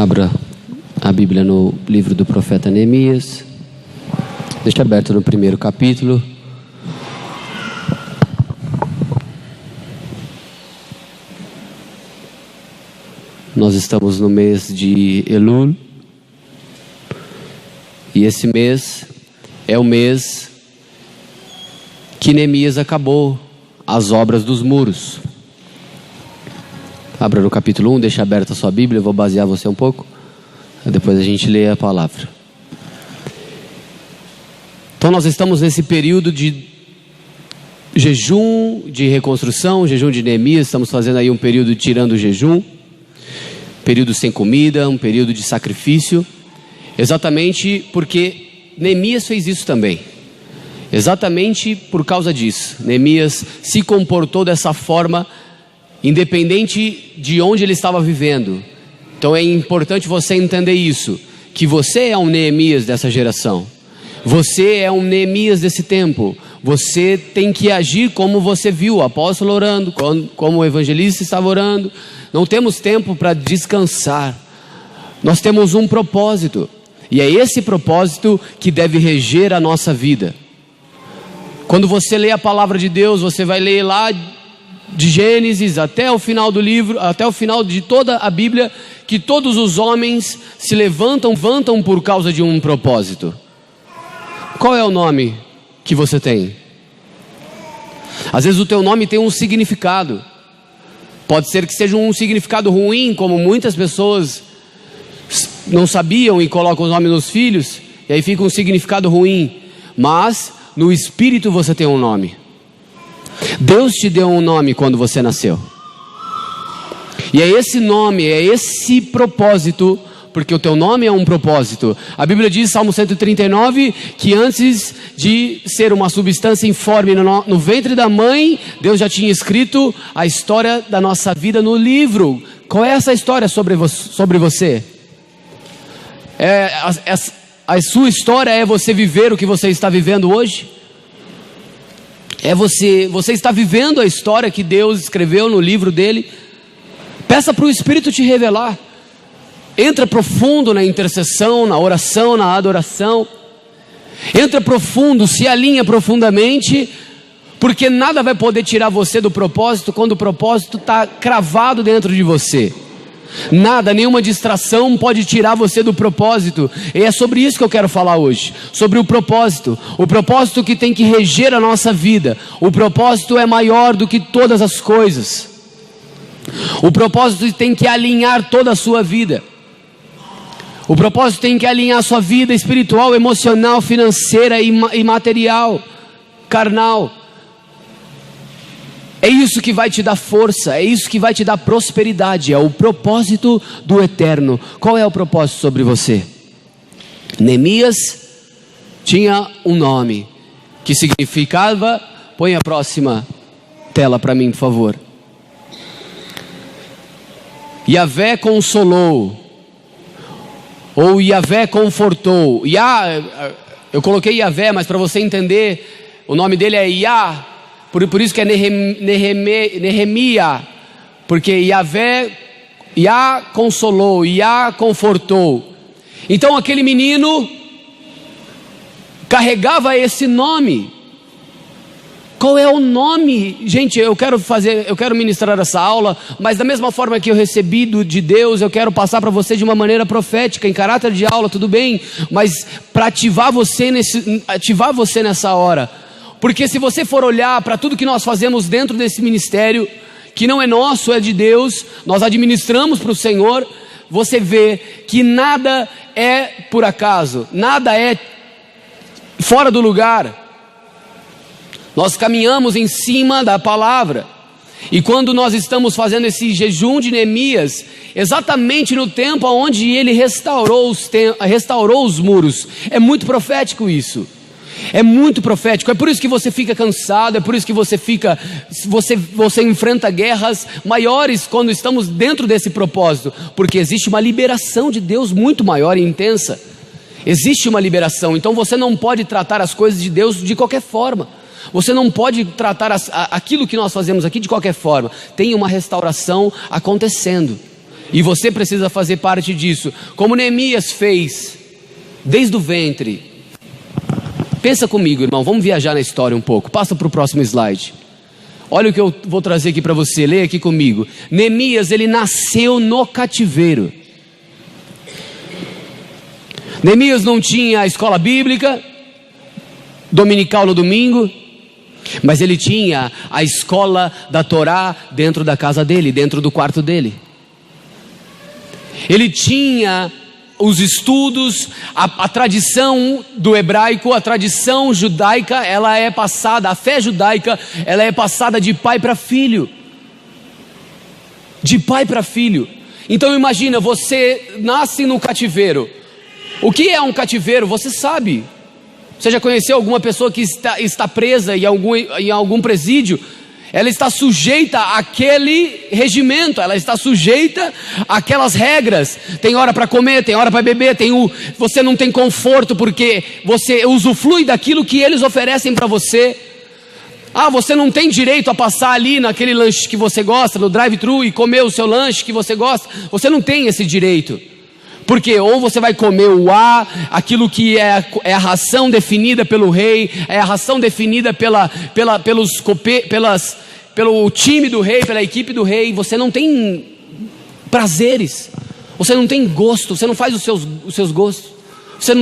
Abra a Bíblia no livro do profeta Neemias. Deixa aberto no primeiro capítulo. Nós estamos no mês de Elul. E esse mês é o mês que Neemias acabou as obras dos muros. Abra no capítulo 1, deixa aberta a sua Bíblia, eu vou basear você um pouco. Depois a gente lê a palavra. Então nós estamos nesse período de jejum, de reconstrução, jejum de Neemias. Estamos fazendo aí um período tirando o jejum, período sem comida, um período de sacrifício. Exatamente porque Neemias fez isso também. Exatamente por causa disso, Neemias se comportou dessa forma, independente de onde ele estava vivendo. Então é importante você entender isso, que você é um Neemias dessa geração. Você é um Neemias desse tempo. Você tem que agir como você viu o apóstolo orando, como o evangelista estava orando. Não temos tempo para descansar. Nós temos um propósito, e é esse propósito que deve reger a nossa vida. Quando você lê a palavra de Deus, você vai ler lá de Gênesis até o final do livro, até o final de toda a Bíblia, que todos os homens se levantam por causa de um propósito. Qual é o nome que você tem? Às vezes o teu nome tem um significado. Pode ser que seja um significado ruim, como muitas pessoas não sabiam e colocam o nome nos filhos, e aí fica um significado ruim. Mas no Espírito você tem um nome. Deus te deu um nome quando você nasceu. E é esse nome, é esse propósito, porque o teu nome é um propósito. A Bíblia diz, Salmo 139, que antes de ser uma substância informe no ventre da mãe, Deus já tinha escrito a história da nossa vida no livro. Qual é essa história sobre você? A sua história é você viver o que você está vivendo hoje? Você está vivendo a história que Deus escreveu no livro dele? Peça para o Espírito te revelar. Entra profundo na intercessão, na oração, na adoração. Entra profundo, se alinha profundamente, porque nada vai poder tirar você do propósito quando o propósito está cravado dentro de você. Nada, nenhuma distração pode tirar você do propósito. E é sobre isso que eu quero falar hoje. Sobre o propósito que tem que reger a nossa vida. O propósito é maior do que todas as coisas. O propósito tem que alinhar toda a sua vida. O propósito tem que alinhar a sua vida espiritual, emocional, financeira e material, carnal. É isso que vai te dar força, é isso que vai te dar prosperidade, é o propósito do eterno. Qual é o propósito sobre você? Neemias tinha um nome, que significava, põe a próxima tela para mim, por favor. Yahvé consolou, ou Yahvé confortou. Eu coloquei Yahvé, mas para você entender, o nome dele é Yah. Por isso que é Nehemia, porque Yahvé, Yah consolou, Yah confortou. Então aquele menino carregava esse nome. Qual é o nome? Gente, eu quero ministrar essa aula, mas da mesma forma que eu recebi de Deus, eu quero passar para você de uma maneira profética, em caráter de aula, tudo bem? Mas para ativar você nessa hora. Porque se você for olhar para tudo que nós fazemos dentro desse ministério, que não é nosso, é de Deus, nós administramos para o Senhor, você vê que nada é por acaso, nada é fora do lugar. Nós caminhamos em cima da palavra. E quando nós estamos fazendo esse jejum de Neemias, exatamente no tempo onde ele restaurou os muros, é muito profético isso. É muito profético, é por isso que você fica cansado, é por isso que você enfrenta guerras maiores quando estamos dentro desse propósito, porque existe uma liberação de Deus muito maior e intensa. Existe uma liberação, então você não pode tratar as coisas de Deus de qualquer forma. Você não pode tratar aquilo que nós fazemos aqui de qualquer forma. Tem uma restauração acontecendo. E você precisa fazer parte disso, como Neemias fez desde o ventre. Pensa comigo, irmão, vamos viajar na história um pouco. Passa para o próximo slide. Olha o que eu vou trazer aqui para você, leia aqui comigo. Neemias, ele nasceu no cativeiro. Neemias não tinha a escola bíblica dominical no domingo, mas ele tinha a escola da Torá dentro da casa dele, dentro do quarto dele. Ele tinha os estudos, a tradição do hebraico, a tradição judaica, ela é passada, a fé judaica, ela é passada de pai para filho. De pai para filho. Então imagina, você nasce no cativeiro. O que é um cativeiro? Você sabe. Você já conheceu alguma pessoa que está presa em algum presídio? Ela está sujeita àquele regimento, ela está sujeita àquelas regras. Tem hora para comer, tem hora para beber, você não tem conforto porque você usufrui daquilo que eles oferecem para você. Você não tem direito a passar ali naquele lanche que você gosta, no drive-thru, e comer o seu lanche que você gosta. Você não tem esse direito. Porque ou você vai comer aquilo que é a ração definida pelo rei, é a ração definida pelo time do rei, pela equipe do rei. Você não tem prazeres, você não tem gosto, você não faz os seus gostos, você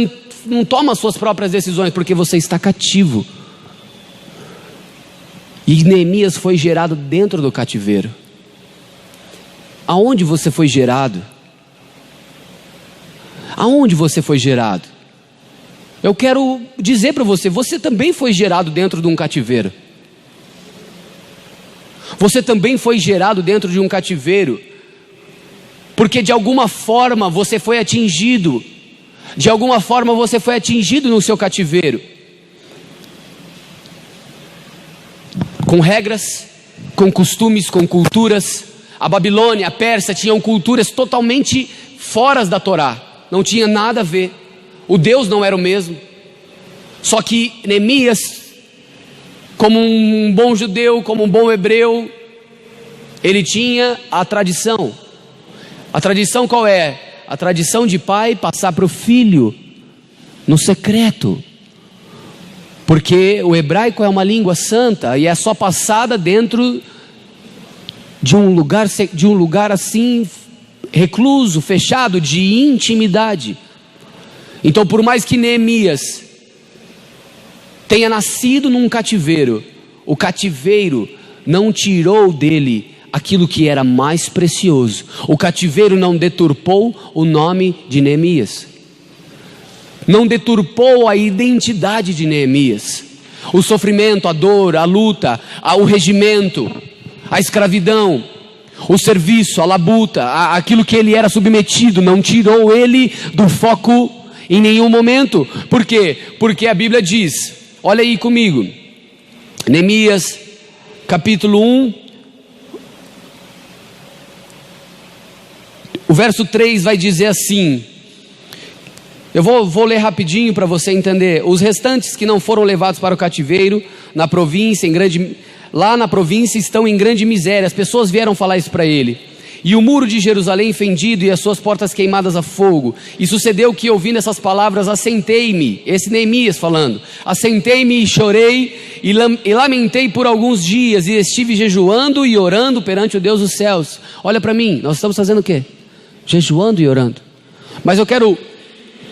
não toma as suas próprias decisões, porque você está cativo. E Neemias foi gerado dentro do cativeiro. Aonde você foi gerado? Aonde você foi gerado? Eu quero dizer para você, você também foi gerado dentro de um cativeiro. Você também foi gerado dentro de um cativeiro, porque de alguma forma você foi atingido. De alguma forma você foi atingido no seu cativeiro. Com regras, com costumes, com culturas. A Babilônia, a Pérsia tinham culturas totalmente fora da Torá. Não tinha nada a ver. O Deus não era o mesmo. Só que Neemias, como um bom judeu, como um bom hebreu, ele tinha a tradição. A tradição qual é? A tradição de pai passar para o filho, no secreto. Porque o hebraico é uma língua santa e é só passada dentro de um lugar assim, recluso, fechado, de intimidade. Então, por mais que Neemias tenha nascido num cativeiro, o cativeiro não tirou dele aquilo que era mais precioso. O cativeiro não deturpou o nome de Neemias, não deturpou a identidade de Neemias. O sofrimento, a dor, a luta, o regimento, a escravidão, o serviço, a labuta, aquilo que ele era submetido, não tirou ele do foco em nenhum momento. Por quê? Porque a Bíblia diz, olha aí comigo, Neemias capítulo 1, o verso 3 vai dizer assim, eu vou ler rapidinho para você entender. Os restantes que não foram levados para o cativeiro, na província, lá na província estão em grande miséria. As pessoas vieram falar isso para ele. E o muro de Jerusalém fendido e as suas portas queimadas a fogo. E sucedeu que, ouvindo essas palavras, assentei-me, esse Neemias falando, assentei-me e chorei e lamentei por alguns dias, e estive jejuando e orando perante o Deus dos céus. Olha para mim, nós estamos fazendo o quê? Jejuando e orando. Mas eu quero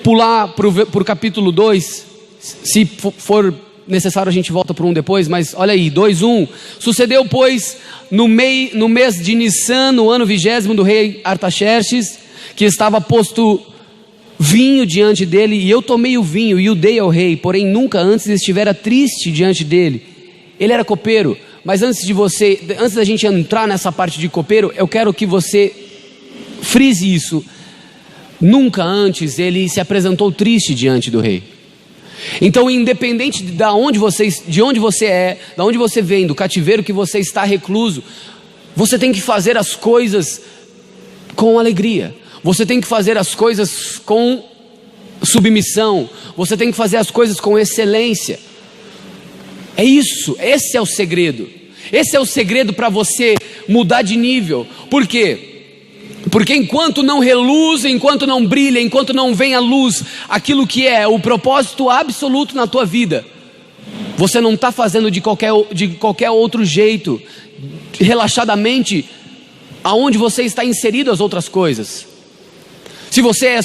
pular para o capítulo 2, se for necessário a gente volta para um depois, mas olha aí, 2:1. Sucedeu, pois, no mês de Nissan, no ano 20º do rei Artaxerxes, que estava posto vinho diante dele, e eu tomei o vinho e o dei ao rei, porém nunca antes estivera triste diante dele. Ele era copeiro, mas antes da gente entrar nessa parte de copeiro, eu quero que você frise isso. Nunca antes ele se apresentou triste diante do rei. Então, independente de onde você é, de onde você vem, do cativeiro que você está recluso, você tem que fazer as coisas com alegria. Você tem que fazer as coisas com submissão. Você tem que fazer as coisas com excelência. É isso, esse é o segredo. Esse é o segredo para você mudar de nível. Por quê? Porque enquanto não reluz, enquanto não brilha, enquanto não vem à luz aquilo que é o propósito absoluto na tua vida, você não está fazendo de qualquer outro jeito, relaxadamente, aonde você está inserido as outras coisas. Se você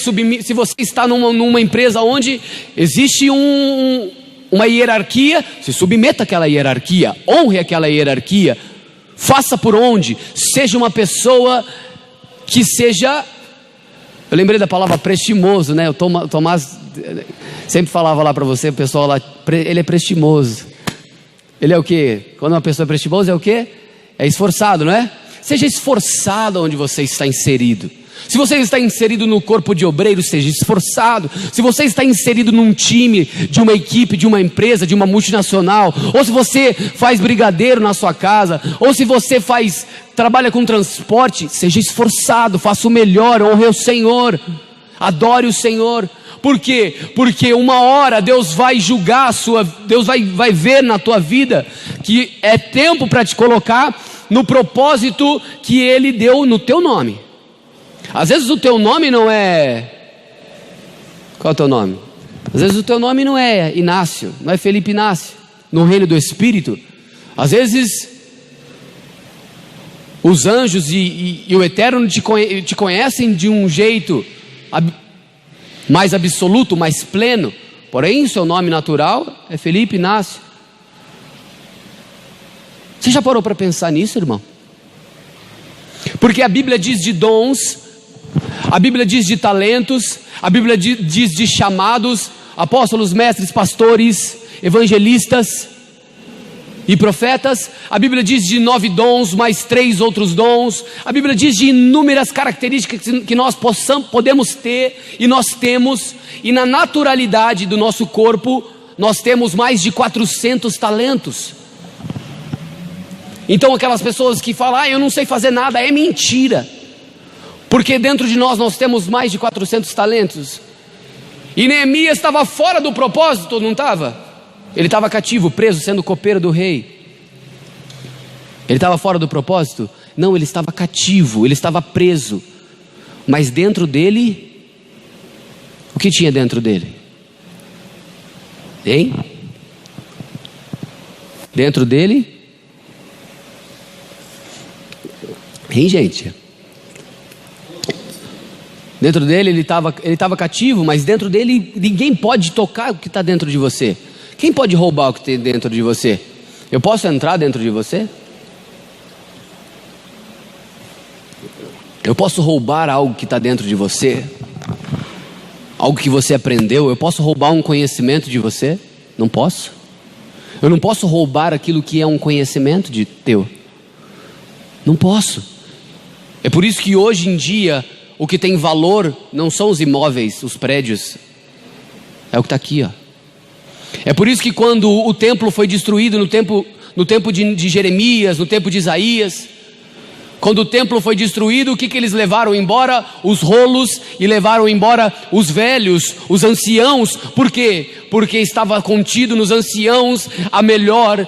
está numa empresa onde existe uma hierarquia, se submeta àquela hierarquia, honre aquela hierarquia, faça por onde, seja uma pessoa que seja, eu lembrei da palavra prestimoso, né? O Tomás sempre falava lá para você, o pessoal lá, ele é prestimoso. Ele é o quê? Quando uma pessoa é prestimosa é o quê? É esforçado, não é? Seja esforçado onde você está inserido. Se você está inserido no corpo de obreiros, seja esforçado. Se você está inserido num time, de uma equipe, de uma empresa, de uma multinacional, ou se você faz brigadeiro na sua casa, ou se você trabalha com transporte, seja esforçado, faça o melhor, honre o Senhor, adore o Senhor. Por quê? Porque uma hora Deus vai julgar Deus vai ver na tua vida que é tempo para te colocar no propósito que Ele deu no teu nome. Às vezes o teu nome não é... Qual é o teu nome? Às vezes o teu nome não é Inácio, não é Felipe Inácio, no reino do Espírito. Às vezes os anjos e o Eterno te conhecem de um jeito mais absoluto, mais pleno. Porém o seu nome natural é Felipe Inácio. Você já parou para pensar nisso, irmão? Porque a Bíblia diz de dons, a Bíblia diz de talentos, a Bíblia diz de chamados, apóstolos, mestres, pastores, evangelistas e profetas. A Bíblia diz de 9 dons, mais 3 outros dons. A Bíblia diz de inúmeras características que nós podemos ter, e nós temos. E na naturalidade do nosso corpo, nós temos mais de 400 talentos. Então aquelas pessoas que falam, eu não sei fazer nada, é mentira. Porque dentro de nós temos mais de 400 talentos. E Neemias estava fora do propósito, não estava? Ele estava cativo, preso, sendo copeiro do rei. Ele estava fora do propósito? Não, ele estava cativo, ele estava preso. Mas dentro dele, o que tinha dentro dele? Hein? Dentro dele? Hein, gente? Dentro dele ele estava cativo, mas dentro dele ninguém pode tocar o que está dentro de você. Quem pode roubar o que tem dentro de você? Eu posso entrar dentro de você? Eu posso roubar algo que está dentro de você? Algo que você aprendeu? Eu posso roubar um conhecimento de você? Não posso. Eu não posso roubar aquilo que é um conhecimento teu. Não posso. É por isso que hoje em dia o que tem valor não são os imóveis, os prédios. É o que está aqui, ó. É por isso que quando o templo foi destruído no tempo de Jeremias, no tempo de Isaías, quando o templo foi destruído, o que eles levaram embora? Os rolos, e levaram embora os velhos, os anciãos. Por quê? Porque estava contido nos anciãos a melhor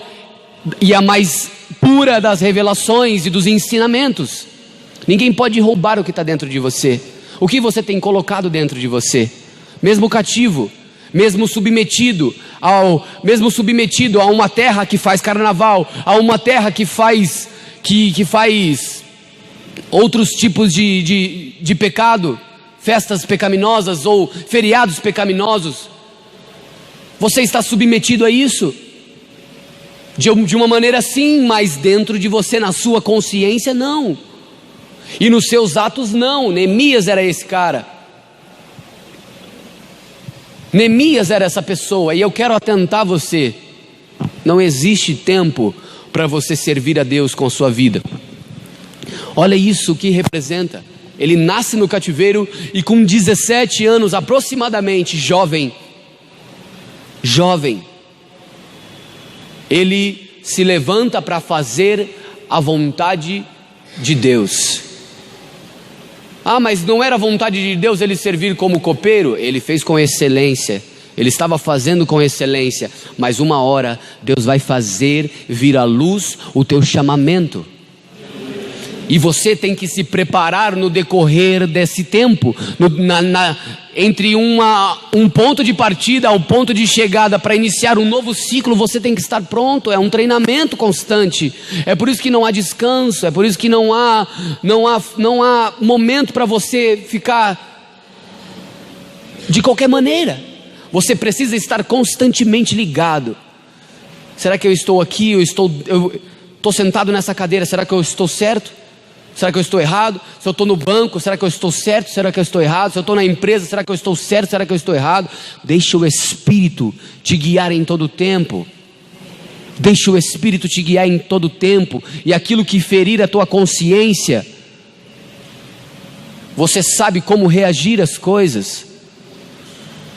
e a mais pura das revelações e dos ensinamentos. Ninguém pode roubar o que está dentro de você. O que você tem colocado dentro de você, mesmo cativo, mesmo submetido a uma terra que faz carnaval, a uma terra que faz outros tipos de pecado, festas pecaminosas ou feriados pecaminosos. Você está submetido a isso? De uma maneira sim, mas dentro de você, na sua consciência, não. E nos seus atos, não. Neemias era esse cara. Neemias era essa pessoa. E eu quero atentar você. Não existe tempo para você servir a Deus com a sua vida. Olha isso que representa. Ele nasce no cativeiro e com 17 anos aproximadamente, jovem, ele se levanta para fazer a vontade de Deus. Mas não era vontade de Deus ele servir como copeiro? Ele fez com excelência, ele estava fazendo com excelência, mas uma hora Deus vai fazer vir à luz o teu chamamento. E você tem que se preparar no decorrer desse tempo, entre um ponto de partida ao ponto de chegada para iniciar um novo ciclo. Você tem que estar pronto, é um treinamento constante. É por isso que não há descanso, é por isso que não há momento para você ficar de qualquer maneira. Você precisa estar constantemente ligado. Será que eu estou aqui, eu estou sentado nessa cadeira, será que eu estou certo? Será que eu estou errado? Se eu estou no banco, será que eu estou certo? Será que eu estou errado? Se eu estou na empresa, será que eu estou certo? Será que eu estou errado? Deixa o Espírito te guiar em todo o tempo. Deixa o Espírito te guiar em todo o tempo. E aquilo que ferir a tua consciência, você sabe como reagir às coisas.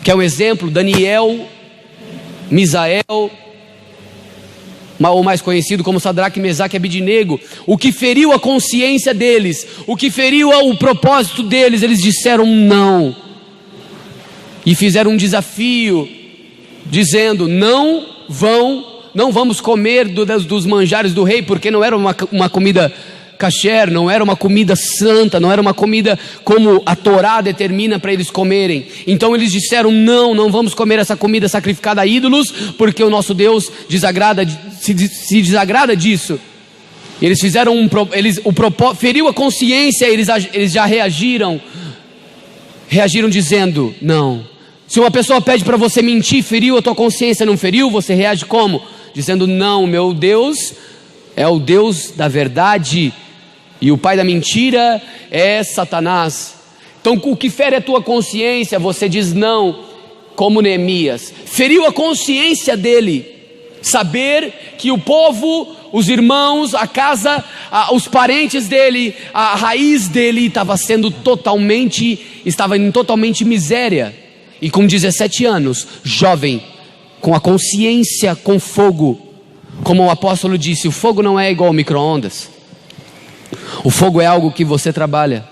Quer um exemplo? Daniel, Misael, ou mais conhecido como Sadraque, Mesaque e Abidnego. O que feriu a consciência deles, o que feriu o propósito deles, eles disseram não. E fizeram um desafio, dizendo: não vamos comer dos manjares do rei, porque não era uma comida kasher, não era uma comida santa, não era uma comida como a Torá determina para eles comerem. Então eles disseram: não vamos comer essa comida sacrificada a ídolos, porque o nosso Deus se desagrada disso. Eles fizeram feriu a consciência, eles já reagiram dizendo não. Se uma pessoa pede para você mentir, feriu a tua consciência, não feriu? Você reage como? Dizendo: não, meu Deus é o Deus da verdade, e o pai da mentira é Satanás. Então o que fere a tua consciência, você diz não, como Neemias. Feriu a consciência dele, saber que o povo, os irmãos, a casa, os parentes dele, a raiz dele estava em totalmente miséria. E com 17 anos, jovem, com a consciência com fogo, como o apóstolo disse, o fogo não é igual ao micro-ondas. O fogo é algo que você trabalha.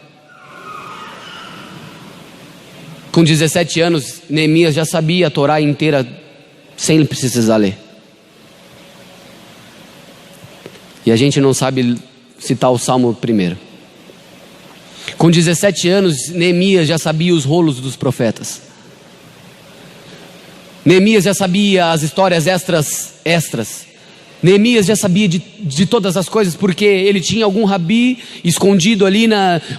Com 17 anos, Neemias já sabia a Torá inteira sem precisar ler. E a gente não sabe citar o Salmo primeiro. Com 17 anos, Neemias já sabia os rolos dos profetas. Neemias já sabia as histórias extras. Neemias já sabia de todas as coisas, porque ele tinha algum rabi escondido ali,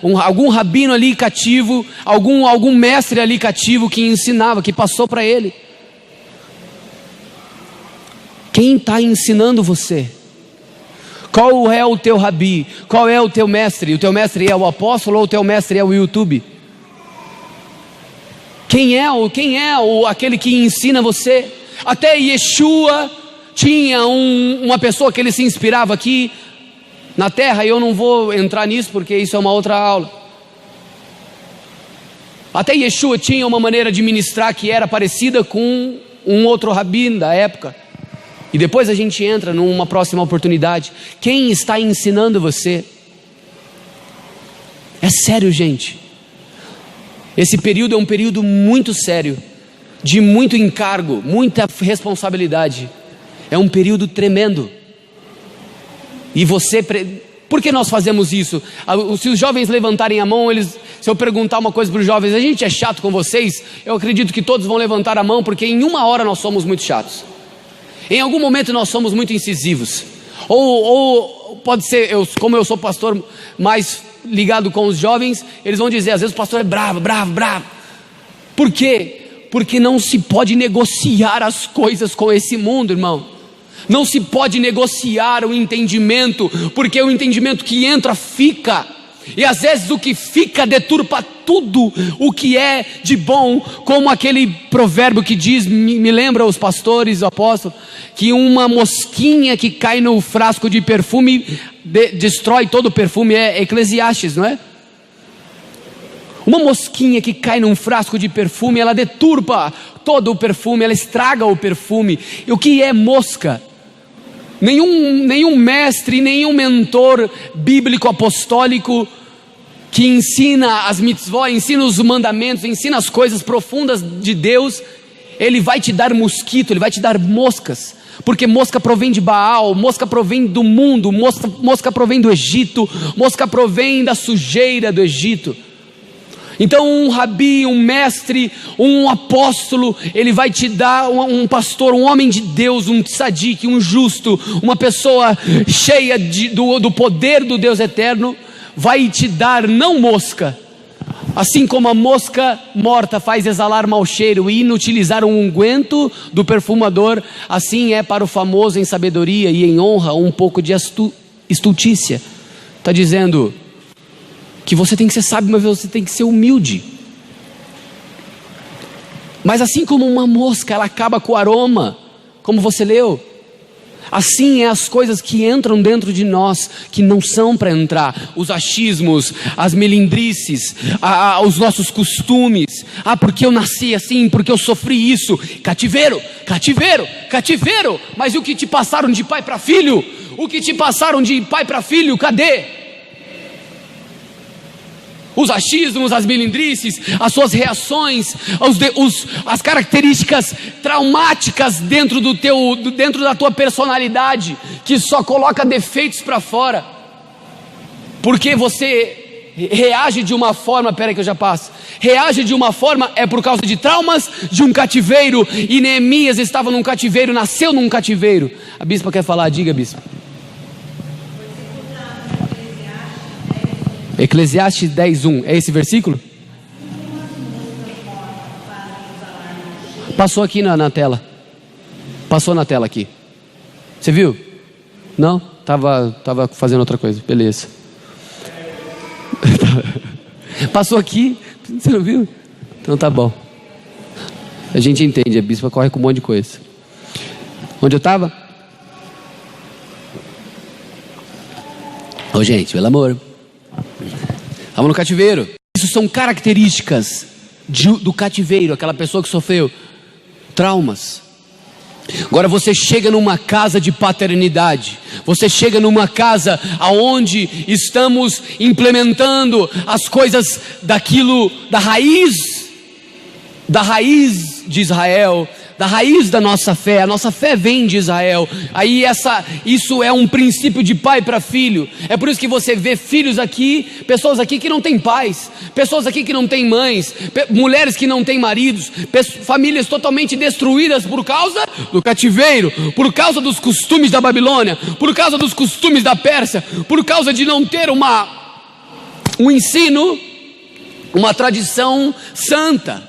algum rabino ali cativo, algum mestre ali cativo que ensinava, que passou para ele. Quem está ensinando você? Qual é o teu rabi? Qual é o teu mestre? O teu mestre é o apóstolo ou o teu mestre é o YouTube? Quem é aquele que ensina você? Até Yeshua tinha uma pessoa que ele se inspirava aqui na terra, e eu não vou entrar nisso porque isso é uma outra aula. Até Yeshua tinha uma maneira de ministrar que era parecida com um outro rabino da época. E depois a gente entra numa próxima oportunidade. Quem está ensinando você? É sério, gente. Esse período é um período muito sério, de muito encargo, muita responsabilidade. É um período tremendo. E por que nós fazemos isso? Se os jovens levantarem a mão, se eu perguntar uma coisa para os jovens: a gente é chato com vocês? Eu acredito que todos vão levantar a mão, porque em uma hora nós somos muito chatos. Em algum momento nós somos muito incisivos. Ou pode ser, como eu sou pastor mais ligado com os jovens, eles vão dizer: às vezes o pastor é bravo. Por quê? Porque não se pode negociar as coisas com esse mundo, irmão. Não se pode negociar o entendimento, porque o entendimento que entra fica, e às vezes o que fica deturpa tudo o que é de bom, como aquele provérbio que diz, me lembra os pastores, o apóstolo, que uma mosquinha que cai no frasco de perfume destrói todo o perfume. É Eclesiastes, não é? Uma mosquinha que cai num frasco de perfume, ela deturpa todo o perfume, ela estraga o perfume. E o que é mosca? Nenhum mestre, nenhum mentor bíblico apostólico que ensina as mitzvot, ensina os mandamentos, ensina as coisas profundas de Deus, ele vai te dar mosquito, ele vai te dar moscas. Porque mosca provém de Baal, mosca provém do mundo, mosca provém do Egito, mosca provém da sujeira do Egito. Então um rabi, um mestre, um apóstolo, ele vai te dar um pastor, um homem de Deus, um tzadik, um justo, uma pessoa cheia do poder do Deus eterno, vai te dar não mosca, assim como a mosca morta faz exalar mau cheiro e inutilizar um unguento do perfumador, assim é para o famoso em sabedoria e em honra um pouco de estultícia. Está dizendo que você tem que ser sábio, mas você tem que ser humilde. Mas assim como uma mosca, ela acaba com o aroma, como você leu, assim é as coisas que entram dentro de nós, que não são para entrar, os achismos, as melindrices, os nossos costumes, porque eu nasci assim, porque eu sofri isso, cativeiro, cativeiro, cativeiro, mas o que te passaram de pai para filho? O que te passaram de pai para filho, cadê? Os achismos, as melindrices, as suas reações, as características traumáticas dentro da tua personalidade, que só coloca defeitos para fora, porque você reage de uma forma, peraí que eu já passo, reage de uma forma, é por causa de traumas de um cativeiro, e Neemias estava num cativeiro, nasceu num cativeiro. A bispa quer falar, diga bispa. Eclesiastes 10:1, é esse versículo? Passou aqui na tela. Passou na tela aqui. Você viu? Não? Tava fazendo outra coisa, beleza. Passou aqui, você não viu? Então tá bom. A gente entende, a bispa corre com um monte de coisa. Onde eu estava? Ô gente, pelo amor. Estava no cativeiro. Isso são características do cativeiro, aquela pessoa que sofreu traumas. Agora você chega numa casa de paternidade, você chega numa casa aonde estamos implementando as coisas daquilo, da raiz de Israel, da raiz da nossa fé. A nossa fé vem de Israel. Aí isso é um princípio de pai para filho. É por isso que você vê filhos aqui, pessoas aqui que não têm pais, pessoas aqui que não têm mães, mulheres que não têm maridos, famílias totalmente destruídas por causa do cativeiro, por causa dos costumes da Babilônia, por causa dos costumes da Pérsia, por causa de não ter um ensino, uma tradição santa,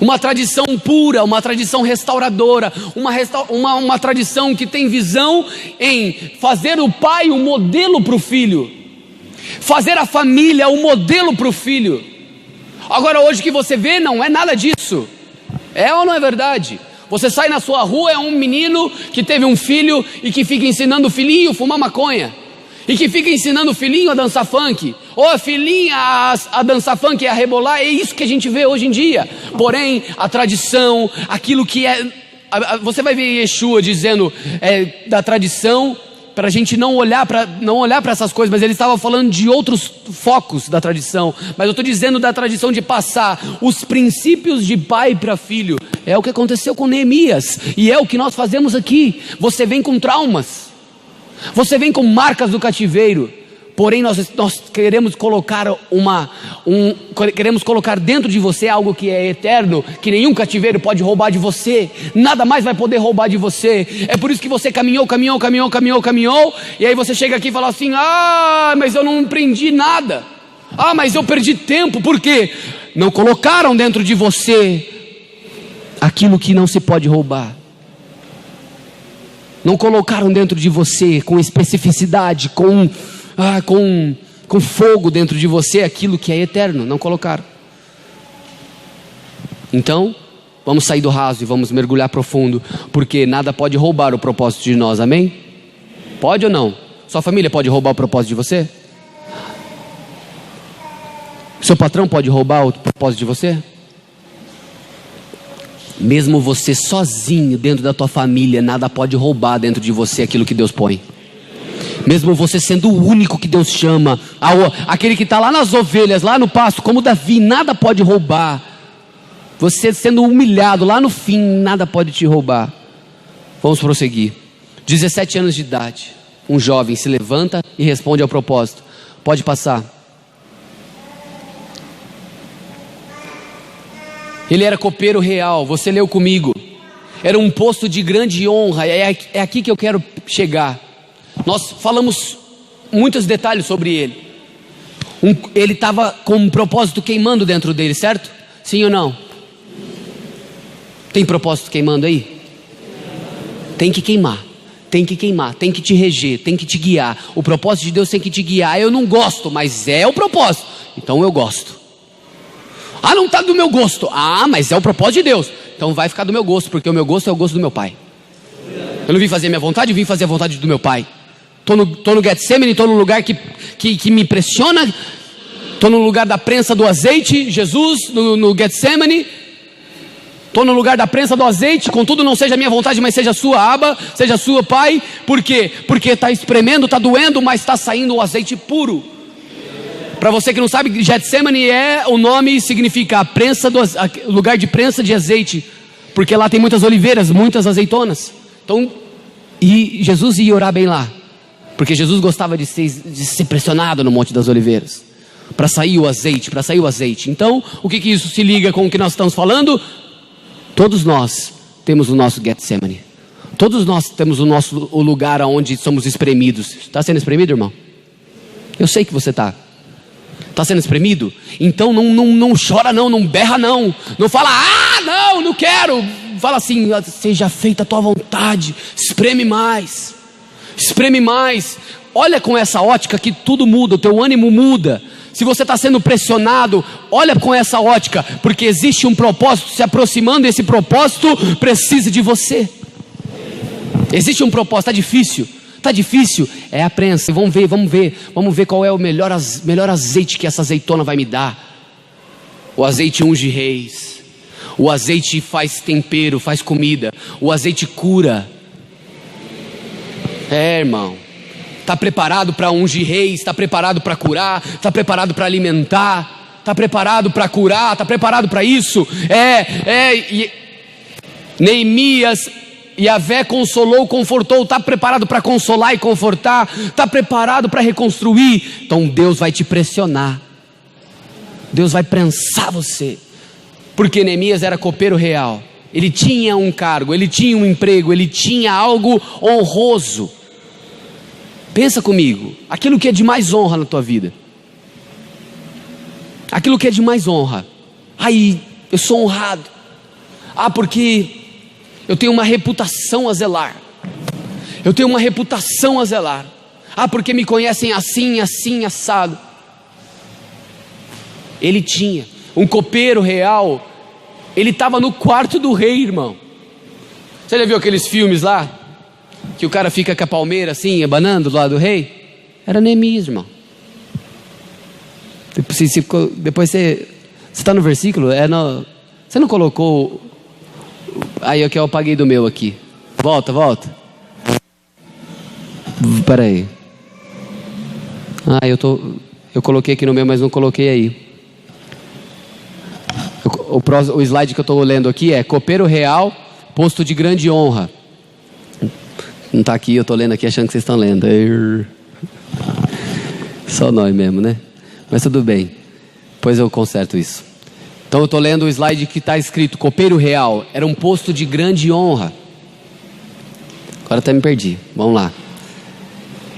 uma tradição pura, uma tradição restauradora, uma tradição que tem visão em fazer o pai o modelo para o filho, fazer a família o modelo para o filho. Agora hoje que você vê não é nada disso, é ou não é verdade? Você sai na sua rua, é um menino que teve um filho e que fica ensinando o filhinho a fumar maconha, e que fica ensinando o filhinho a dançar funk, ou a filhinha a dançar funk e a rebolar. É isso que a gente vê hoje em dia. Porém, a tradição, aquilo que é, você vai ver Yeshua dizendo da tradição, para a gente não olhar para essas coisas, mas ele estava falando de outros focos da tradição. Mas eu estou dizendo da tradição de passar os princípios de pai para filho. É o que aconteceu com Neemias, e é o que nós fazemos aqui. Você vem com traumas, você vem com marcas do cativeiro, porém nós queremos colocar queremos colocar dentro de você algo que é eterno, que nenhum cativeiro pode roubar de você, nada mais vai poder roubar de você. É por isso que você caminhou, e aí você chega aqui e fala assim: mas eu não aprendi nada, mas eu perdi tempo. Por quê? Não colocaram dentro de você aquilo que não se pode roubar. Não colocaram dentro de você com especificidade, com fogo dentro de você aquilo que é eterno. Não colocaram. Então, vamos sair do raso e vamos mergulhar profundo, porque nada pode roubar o propósito de nós, amém? Pode ou não? Sua família pode roubar o propósito de você? Seu patrão pode roubar o propósito de você? Mesmo você sozinho dentro da tua família, nada pode roubar dentro de você aquilo que Deus põe. Mesmo você sendo o único que Deus chama, aquele que está lá nas ovelhas, lá no pasto, como Davi, nada pode roubar. Você sendo humilhado lá no fim, nada pode te roubar. Vamos prosseguir. 17 anos de idade, um jovem se levanta e responde ao propósito. Pode passar. Ele era copeiro real, você leu comigo. Era um posto de grande honra, é aqui que eu quero chegar. Nós falamos muitos detalhes sobre ele. Ele estava com um propósito queimando dentro dele, certo? Sim ou não? Tem propósito queimando aí? Tem que queimar, tem que queimar, tem que te reger, tem que te guiar. O propósito de Deus tem que te guiar. Eu não gosto, mas é o propósito, então eu gosto. Ah, não está do meu gosto. Ah, mas é o propósito de Deus, então vai ficar do meu gosto, porque o meu gosto é o gosto do meu pai. Eu não vim fazer a minha vontade, eu vim fazer a vontade do meu pai. Estou no Getsemane, estou no lugar que me pressiona. Estou no lugar da prensa do azeite, Jesus no Getsemane. Estou no lugar da prensa do azeite. Contudo não seja a minha vontade, mas seja a sua, Abba, seja a sua, Pai. Por quê? Porque está espremendo, está doendo, mas está saindo o azeite puro. Para você que não sabe, Getsemane o nome significa a prensa lugar de prensa de azeite, porque lá tem muitas oliveiras, muitas azeitonas. Então, e Jesus ia orar bem lá, porque Jesus gostava de ser pressionado no Monte das Oliveiras, para sair o azeite. Então, o que isso se liga com o que nós estamos falando? Todos nós temos o nosso Getsemane. Todos nós temos o lugar onde somos espremidos. Está sendo espremido, irmão? Eu sei que você está. Está sendo espremido? Então não chora não, não berra não. Não fala, não quero. Fala assim, seja feita a tua vontade. Espreme mais. Espreme mais. Olha com essa ótica que tudo muda, o teu ânimo muda. Se você está sendo pressionado, olha com essa ótica, porque existe um propósito se aproximando, e esse propósito precisa de você. Existe um propósito, está difícil, é a prensa. Vamos ver qual é o melhor azeite que essa azeitona vai me dar. O azeite unge reis, o azeite faz tempero, faz comida, o azeite cura. Irmão, está preparado para ungir reis, está preparado para curar, está preparado para alimentar, está preparado para curar, está preparado para isso. Neemias, Yahvé consolou, confortou, está preparado para consolar e confortar, está preparado para reconstruir. Então Deus vai te pressionar, Deus vai prensar você, porque Neemias era copeiro real. Ele tinha um cargo, ele tinha um emprego, ele tinha algo honroso. Pensa comigo, aquilo que é de mais honra na tua vida, aquilo que é de mais honra. Aí, eu sou honrado, porque eu tenho uma reputação a zelar, porque me conhecem assim, assado. Ele tinha um copeiro real, ele estava no quarto do rei, irmão. Você já viu aqueles filmes lá, que o cara fica com a palmeira assim, abanando do lado do rei? Era Neemias, irmão. Depois você está no versículo, você não colocou, aí eu apaguei do meu aqui, volta, peraí, eu coloquei aqui no meu, mas não coloquei aí. O slide que eu estou lendo aqui é copeiro real, posto de grande honra. Não está aqui, eu estou lendo aqui achando que vocês estão lendo. Só nós mesmo, né? Mas tudo bem, depois eu conserto isso. Então eu estou lendo o slide que está escrito copeiro real, era um posto de grande honra. Agora até me perdi, vamos lá.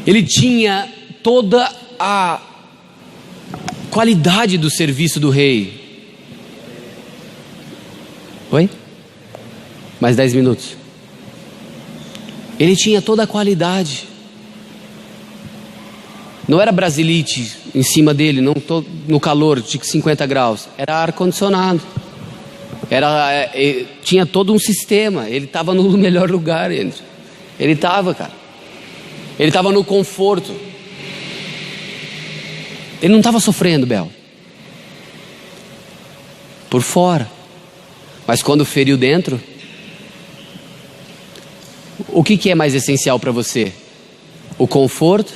Ele tinha toda a qualidade do serviço do rei. Oi? Mais 10 minutos. Ele tinha toda a qualidade. Não era brasilite em cima dele, não no calor de 50 graus. Era ar-condicionado. Tinha todo um sistema. Ele estava no melhor lugar. Ele estava, cara. Ele estava no conforto. Ele não estava sofrendo, Bel. Por fora. Mas quando feriu dentro, o que é mais essencial para você? O conforto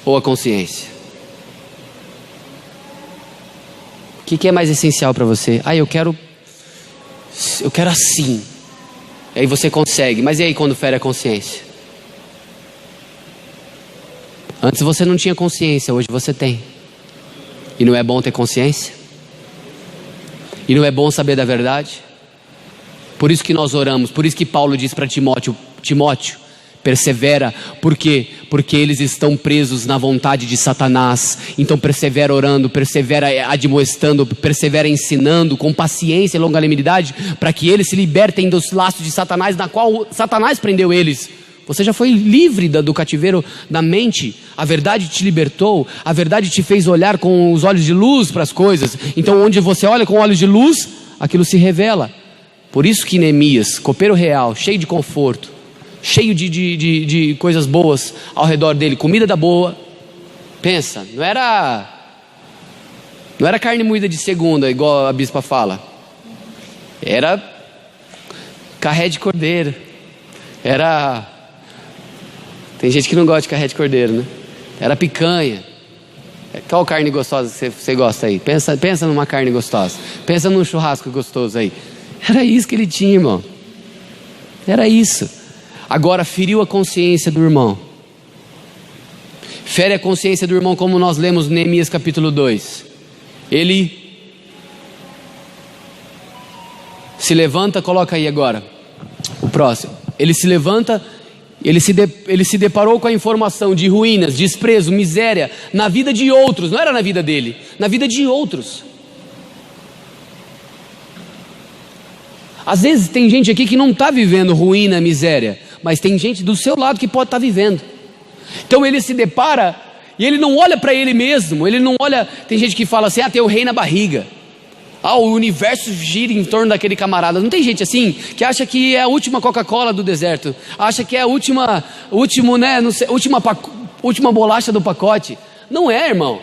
ou a consciência? O que é mais essencial para você? Eu quero assim. E aí você consegue. Mas e aí quando fere a consciência? Antes você não tinha consciência, hoje você tem. E não é bom ter consciência? E não é bom saber da verdade? Por isso que nós oramos, por isso que Paulo diz para Timóteo, persevera. Por quê? Porque eles estão presos na vontade de Satanás. Então persevera orando, persevera admoestando, persevera ensinando com paciência e longanimidade, para que eles se libertem dos laços de Satanás, na qual Satanás prendeu eles. Você já foi livre do cativeiro da mente. A verdade te libertou. A verdade te fez olhar com os olhos de luz para as coisas. Então onde você olha com olhos de luz, aquilo se revela. Por isso que Neemias, copeiro real, cheio de conforto, cheio de coisas boas ao redor dele, comida da boa. Pensa, não era carne moída de segunda, igual a bispa fala. Era carré de cordeiro. Tem gente que não gosta de carré de cordeiro, né? Era picanha. Qual carne gostosa você gosta aí? Pensa numa carne gostosa. Pensa num churrasco gostoso aí. Era isso que ele tinha, irmão. Era isso. Agora feriu a consciência do irmão. Fere a consciência do irmão, como nós lemos em Neemias capítulo 2. Ele se levanta, coloca aí agora o próximo. Ele se levanta, ele se deparou com a informação de ruínas, desprezo, miséria na vida de outros. Não era na vida dele, na vida de outros. Às vezes tem gente aqui que não está vivendo ruína, miséria, mas tem gente do seu lado que pode estar vivendo. Então ele se depara e ele não olha para ele mesmo, ele não olha. Tem gente que fala assim: tem o rei na barriga, o universo gira em torno daquele camarada. Não tem gente assim que acha que é a última Coca-Cola do deserto, acha que é a última bolacha do pacote. Não é, irmão.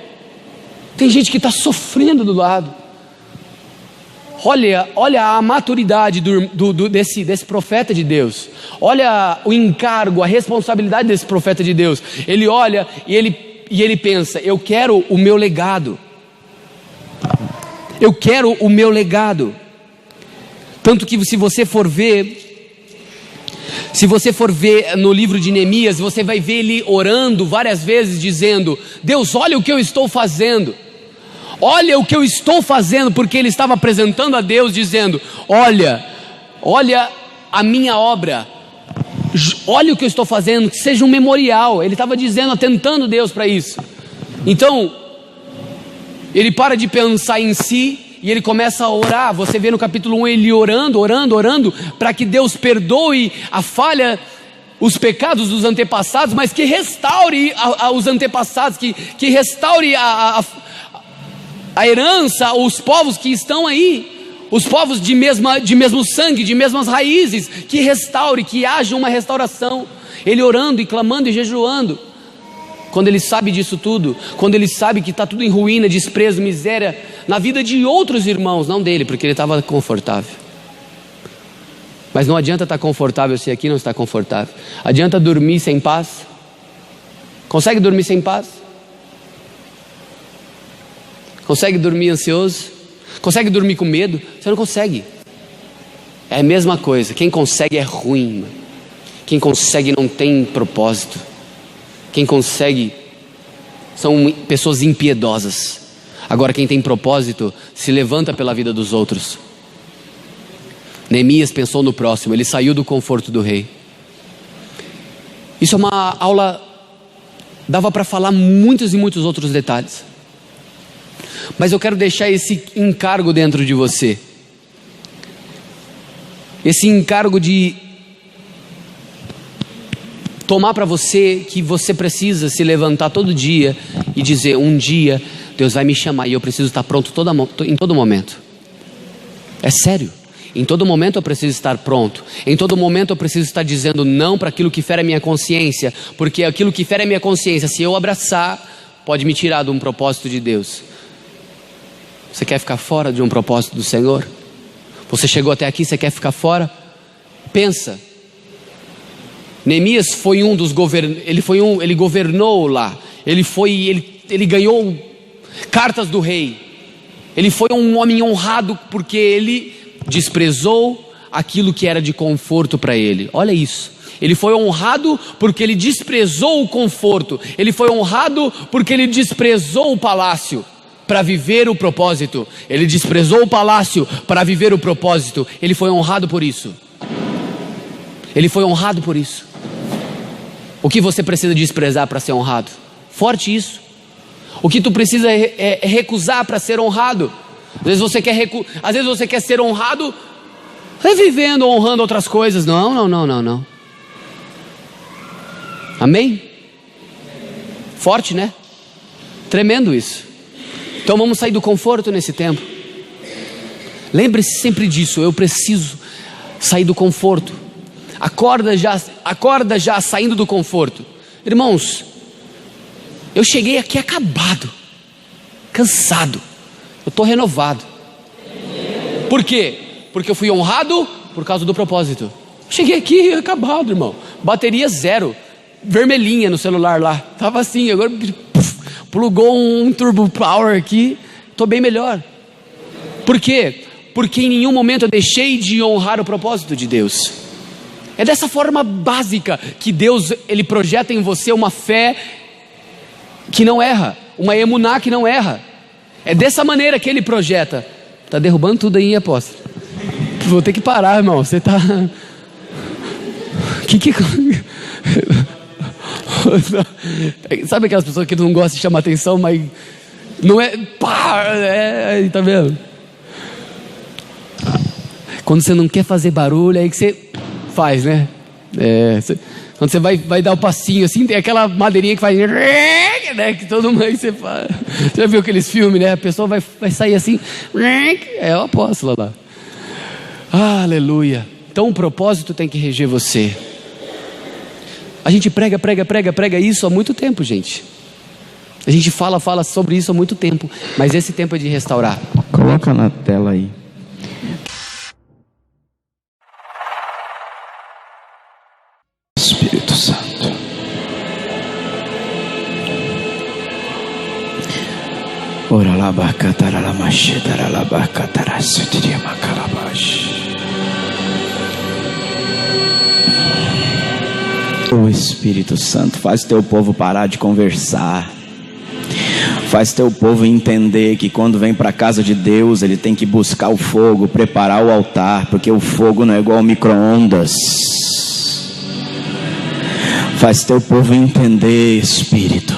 Tem gente que está sofrendo do lado. Olha a maturidade desse profeta de Deus. Olha o encargo, a responsabilidade desse profeta de Deus. Ele olha e ele pensa: eu quero o meu legado. Eu quero o meu legado. Tanto que se você for ver no livro de Neemias, você vai ver ele orando várias vezes, dizendo: Deus, olha o que eu estou fazendo. Olha o que eu estou fazendo, porque ele estava apresentando a Deus, dizendo: olha a minha obra, olha o que eu estou fazendo, que seja um memorial. Ele estava dizendo, atentando Deus para isso. Então, ele para de pensar em si e ele começa a orar. Você vê no capítulo 1 ele orando, para que Deus perdoe a falha, os pecados dos antepassados, mas que restaure os antepassados, que restaure a herança, os povos que estão aí, os povos de mesmo sangue, de mesmas raízes, que restaure, que haja uma restauração. Ele orando e clamando e jejuando. Quando ele sabe disso tudo, quando ele sabe que está tudo em ruína, desprezo, miséria, na vida de outros irmãos, não dele, porque ele estava confortável. Mas não adianta estar confortável se aqui não está confortável. Adianta dormir sem paz? Consegue dormir sem paz? Consegue dormir ansioso? Consegue dormir com medo? Você não consegue. É a mesma coisa. Quem consegue é ruim, mano. Quem consegue não tem propósito. Quem consegue são pessoas impiedosas. Agora quem tem propósito se levanta pela vida dos outros. Neemias pensou no próximo. Ele saiu do conforto do rei. Isso é uma aula. Dava para falar muitos e muitos outros detalhes. Mas eu quero deixar esse encargo dentro de você. Esse encargo de tomar para você que você precisa se levantar todo dia e dizer: um dia Deus vai me chamar e eu preciso estar pronto em todo momento. É sério. Em todo momento eu preciso estar pronto. Em todo momento eu preciso estar dizendo não para aquilo que fere a minha consciência. Porque aquilo que fere a minha consciência, se eu abraçar, pode me tirar de um propósito de Deus. Você quer ficar fora de um propósito do Senhor? Você chegou até aqui, você quer ficar fora? Pensa. Neemias foi um dos ele governou lá. Ele ganhou cartas do rei. Ele foi um homem honrado porque ele desprezou aquilo que era de conforto para ele. Olha isso. Ele foi honrado porque ele desprezou o conforto. Ele foi honrado porque ele desprezou o palácio para viver o propósito. Ele desprezou o palácio para viver o propósito. Ele foi honrado por isso. Ele foi honrado por isso. O que você precisa desprezar para ser honrado? Forte isso. O que tu precisa é recusar para ser honrado. Às vezes você quer ser honrado vivendo, honrando outras coisas. Não. Amém? Forte, né? Tremendo isso. Então vamos sair do conforto nesse tempo. Lembre-se sempre disso. Eu preciso sair do conforto. Acorda já saindo do conforto. Irmãos, eu cheguei aqui acabado, cansado. Eu estou renovado. Por quê? Porque eu fui honrado por causa do propósito. Cheguei aqui acabado, irmão. Bateria 0, vermelhinha no celular lá. Tava assim, agora plugou um turbo power aqui. Estou bem melhor. Por quê? Porque em nenhum momento eu deixei de honrar o propósito de Deus. É dessa forma básica que Deus, Ele projeta em você uma fé que não erra, uma emuná que não erra. É dessa maneira que Ele projeta. Está derrubando tudo aí, apóstolo. Vou ter que parar, irmão. Você está... Sabe aquelas pessoas que não gostam de chamar atenção, mas não é... tá vendo? Quando você não quer fazer barulho, aí que você faz, né? Quando você vai dar o passinho assim, tem aquela madeirinha que faz, né? Que todo mundo aí você faz. Você já viu aqueles filmes, né? A pessoa vai sair assim, é o apóstolo lá. Aleluia. Então o propósito tem que reger você. A gente prega isso há muito tempo, gente. A gente fala sobre isso há muito tempo. Mas esse tempo é de restaurar. Coloca na tela aí. Espírito Santo. Ora lá bacatara lá machedara lá bacatara sutiria macalabash. O Espírito Santo faz teu povo parar de conversar. Faz teu povo entender que quando vem para a casa de Deus, ele tem que buscar o fogo, preparar o altar, porque o fogo não é igual ao micro-ondas. Faz teu povo entender, Espírito.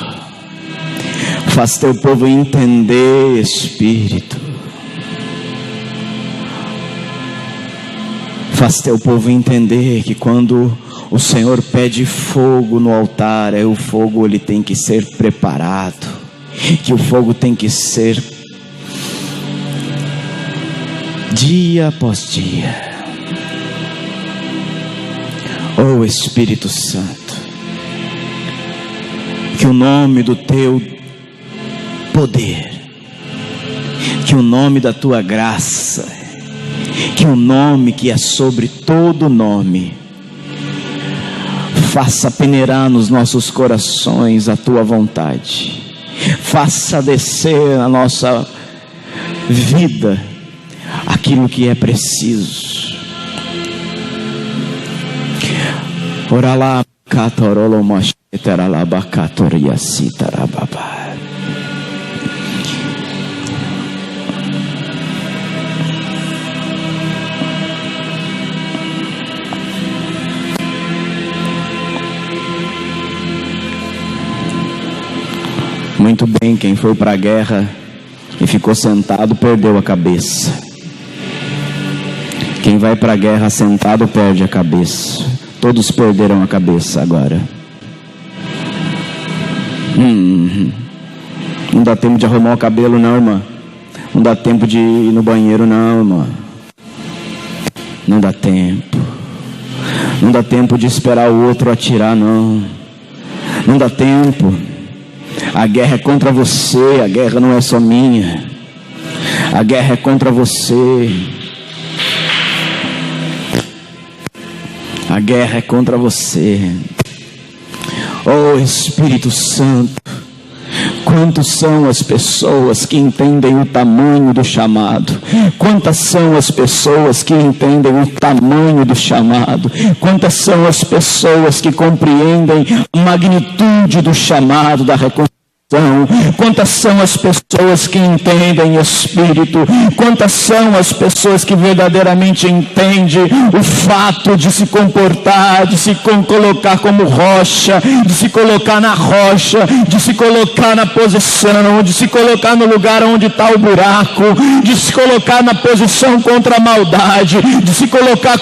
Faz teu povo entender, Espírito. Faz teu povo entender que quando o Senhor pede fogo no altar, o fogo ele tem que ser preparado, que o fogo tem que ser dia após dia. Oh Espírito Santo, que o nome do teu poder, que o nome da tua graça, que o nome que é sobre todo nome, faça peneirar nos nossos corações a tua vontade. Faça descer na nossa vida aquilo que é preciso. Ora lá, catorolo moshetera lá bacatoria citara babá. Muito bem, quem foi para a guerra e ficou sentado perdeu a cabeça. Quem vai para a guerra sentado perde a cabeça. Todos perderam a cabeça agora. Não dá tempo de arrumar o cabelo não, irmã. Não dá tempo de ir no banheiro não, irmã. Não dá tempo. Não dá tempo de esperar o outro atirar não. Não dá tempo. A guerra é contra você, a guerra não é só minha. A guerra é contra você. A guerra é contra você. Oh Espírito Santo, Quantos são as pessoas que entendem o tamanho do chamado? Quantas são as pessoas que entendem o tamanho do chamado? Quantas são as pessoas que compreendem a magnitude do chamado, da reconciliação? Quantas são as pessoas que entendem Espírito? Quantas são as pessoas que verdadeiramente entendem o fato de se comportar, de se colocar como rocha, de se colocar na rocha, de se colocar na posição, de se colocar no lugar onde está o buraco, de se colocar na posição contra a maldade, de se colocar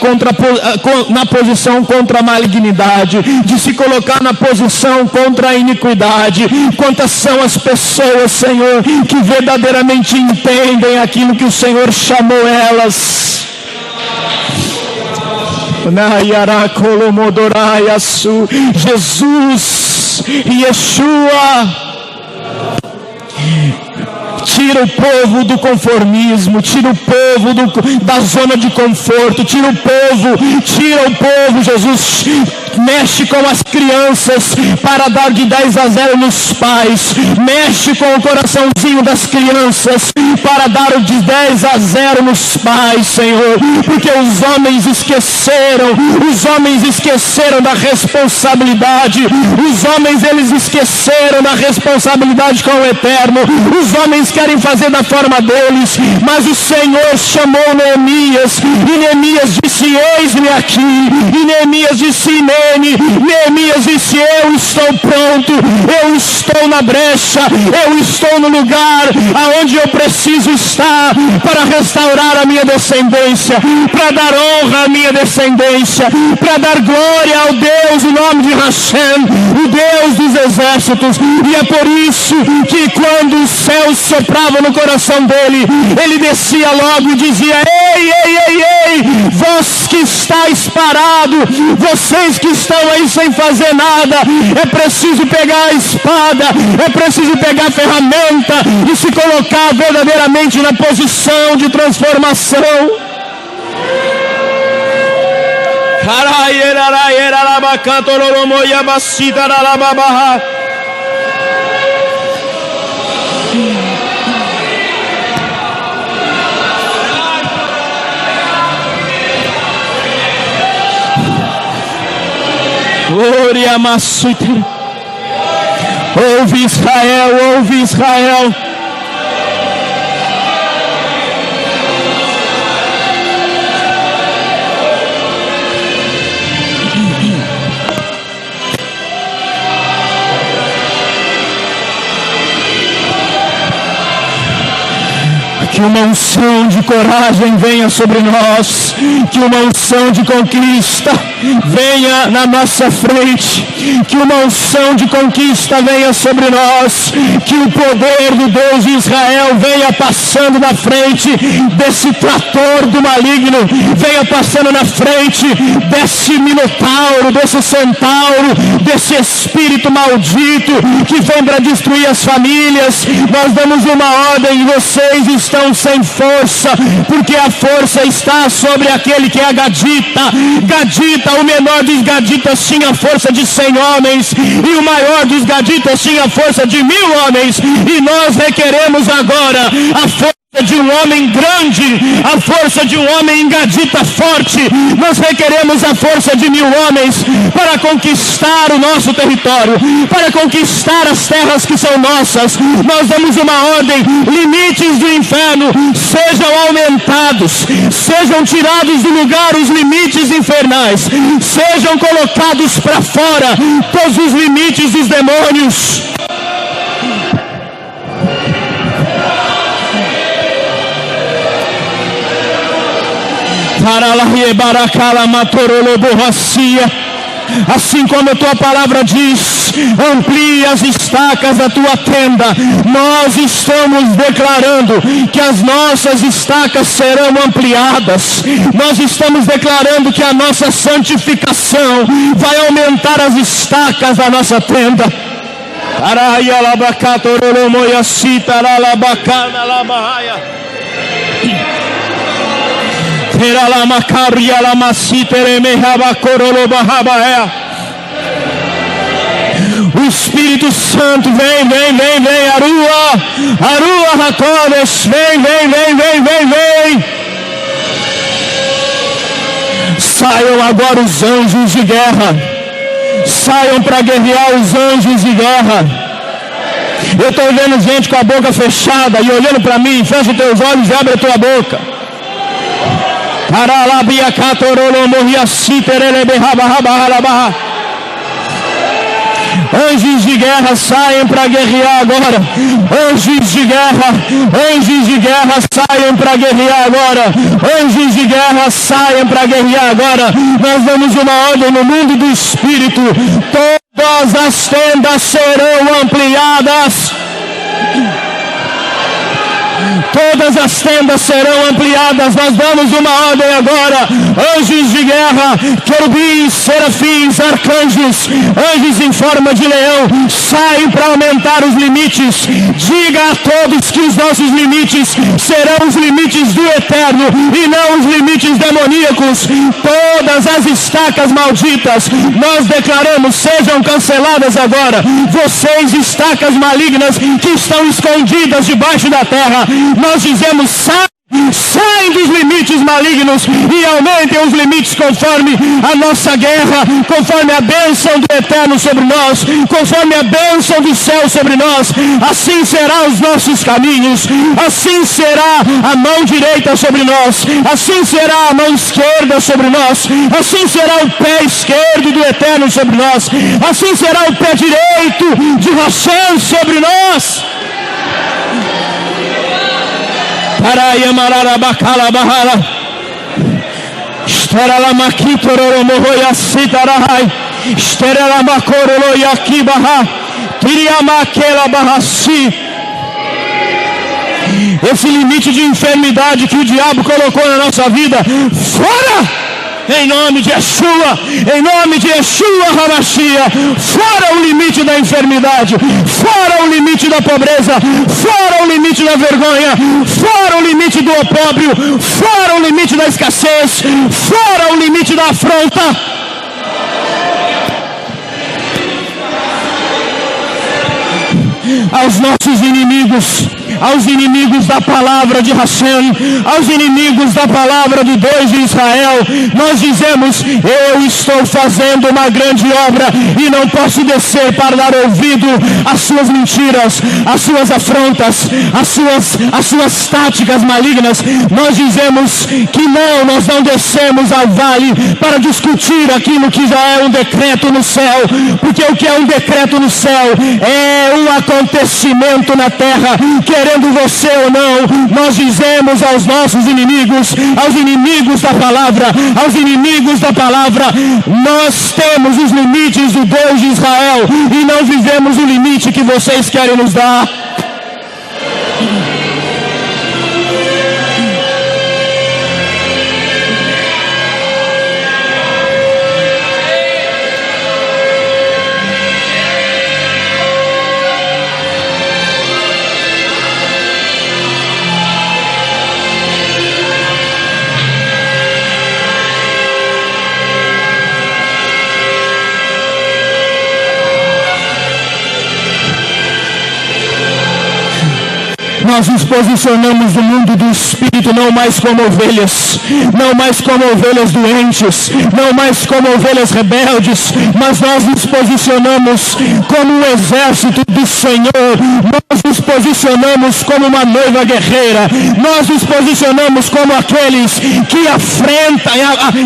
na posição contra a malignidade, de se colocar na posição contra a iniquidade? Quantas são as pessoas, Senhor, que verdadeiramente entendem aquilo que o Senhor chamou elas? Jesus, Yeshua, tira o povo do conformismo, tira o povo da zona de conforto, tira o povo, Jesus, mexe com as crianças para dar de 10-0 nos pais, mexe com o coraçãozinho das crianças para dar de 10-0 nos pais, Senhor, porque os homens esqueceram da responsabilidade, eles esqueceram da responsabilidade com o Eterno, os homens querem fazer da forma deles, mas o Senhor chamou Neemias, e Neemias disse: eis-me aqui, e Neemias disse: Neemias disse: eu estou pronto, eu estou na brecha, eu estou no lugar aonde eu preciso estar para restaurar a minha descendência, para dar honra à minha descendência, para dar glória ao Deus, o nome de Hashem, o Deus dos exércitos. E é por isso que quando os céus sopravam no coração dele, ele descia logo e dizia: ei, vós que estáis parado, vocês que estão aí sem fazer nada, é preciso pegar a espada, é preciso pegar a ferramenta e se colocar verdadeiramente na posição de transformação. Ouve Israel, ouve Israel. Que uma unção de coragem venha sobre nós, que uma unção de conquista venha na nossa frente, que uma unção de conquista venha sobre nós, que o poder do Deus de Israel venha passando na frente desse trator do maligno, venha passando na frente desse minotauro, desse centauro, desse espírito maldito que vem para destruir as famílias. Nós damos uma ordem e vocês estão sem força, porque a força está sobre aquele que é a Gadita. Gadita, o menor dos Gaditas tinha força de 100 homens, e o maior dos Gaditas tinha força de 1000 homens, e nós requeremos agora a força de um homem grande, a força de um homem Gadita forte. Nós requeremos a força de 1000 homens para conquistar o nosso território, para conquistar as terras que são nossas. Nós damos uma ordem: limites do inferno sejam aumentados, sejam tirados do lugar os limites infernais, sejam colocados para fora todos os limites dos demônios. Assim como a tua palavra diz, amplie as estacas da tua tenda. Nós estamos declarando que as nossas estacas serão ampliadas. Nós estamos declarando que a nossa santificação vai aumentar as estacas da nossa tenda. O Espírito Santo vem, vem, vem, vem. Arua Hakodesh, vem, vem, vem, vem, vem, vem. Saiam agora os anjos de guerra. Saiam para guerrear os anjos de guerra. Eu estou vendo gente com a boca fechada e olhando para mim. Fecha os teus olhos e abre a tua boca. Anjos de guerra saem para guerrear agora. Anjos de guerra saem para guerrear agora. Anjos de guerra saem para guerrear agora. Nós damos uma ordem no mundo do Espírito. Todas as tendas serão ampliadas. Todas as tendas serão ampliadas. Nós damos uma ordem agora. Anjos de guerra, querubins, serafins, arcanjos, anjos em forma de leão, saem para aumentar os limites. Diga a todos que os nossos limites serão os limites do eterno e não os limites demoníacos. Todas as estacas malditas, nós declaramos, sejam canceladas agora. Vocês, estacas malignas que estão escondidas debaixo da terra, nós dizemos, saem dos limites malignos e aumentem os limites conforme a nossa guerra, conforme a bênção do eterno sobre nós, conforme a bênção do céu sobre nós. Assim será os nossos caminhos, assim será a mão direita sobre nós, assim será a mão esquerda sobre nós, assim será o pé esquerdo do eterno sobre nós, assim será o pé direito de Hashem sobre nós. Paraia marara bacala bahara. Esterala maquitororo morroia citarahai. Esterala macorolo yakibaha. Tiriamaquela barraci. Esse limite de enfermidade que o diabo colocou na nossa vida, fora! Em nome de Yeshua, em nome de Yeshua Hamashia, fora o limite da enfermidade, fora o limite da pobreza, fora o limite da vergonha, fora o limite do opróbrio, fora o limite da escassez, fora o limite da afronta. Aos nossos inimigos, aos inimigos da palavra de Hashem, aos inimigos da palavra do Deus de Israel, nós dizemos, eu estou fazendo uma grande obra e não posso descer para dar ouvido às suas mentiras, às suas afrontas, às suas táticas malignas. Nós dizemos que não, nós não descemos ao vale para discutir aquilo que já é um decreto no céu, porque o que é um decreto no céu é um acontecimento na terra, querendo você ou não. Nós dizemos aos nossos inimigos, aos inimigos da palavra, aos inimigos da palavra, nós temos os limites do Deus de Israel e não vivemos o limite que vocês querem nos dar. Nós nos posicionamos no mundo do Espírito não mais como ovelhas, não mais como ovelhas doentes, não mais como ovelhas rebeldes, mas nós nos posicionamos como um exército do Senhor. Nós nos posicionamos como uma noiva guerreira. Nós nos posicionamos como aqueles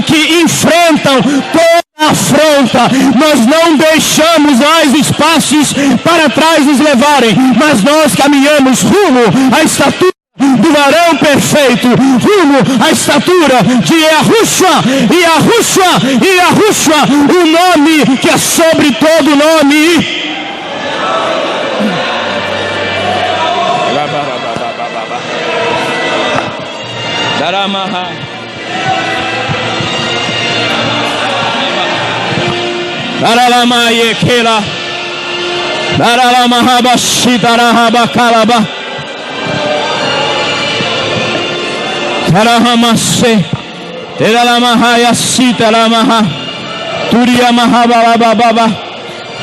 que enfrentam toda afronta. Nós não deixamos mais espaços para trás nos levarem, mas nós caminhamos rumo à estatura do varão perfeito, rumo à estatura de Yahushua, o nome que é sobre todo nome. Daralama yekela, daralama habashita rahabakalaba, karahamase, teralama hayasita lamaha, turiya mahabalababa,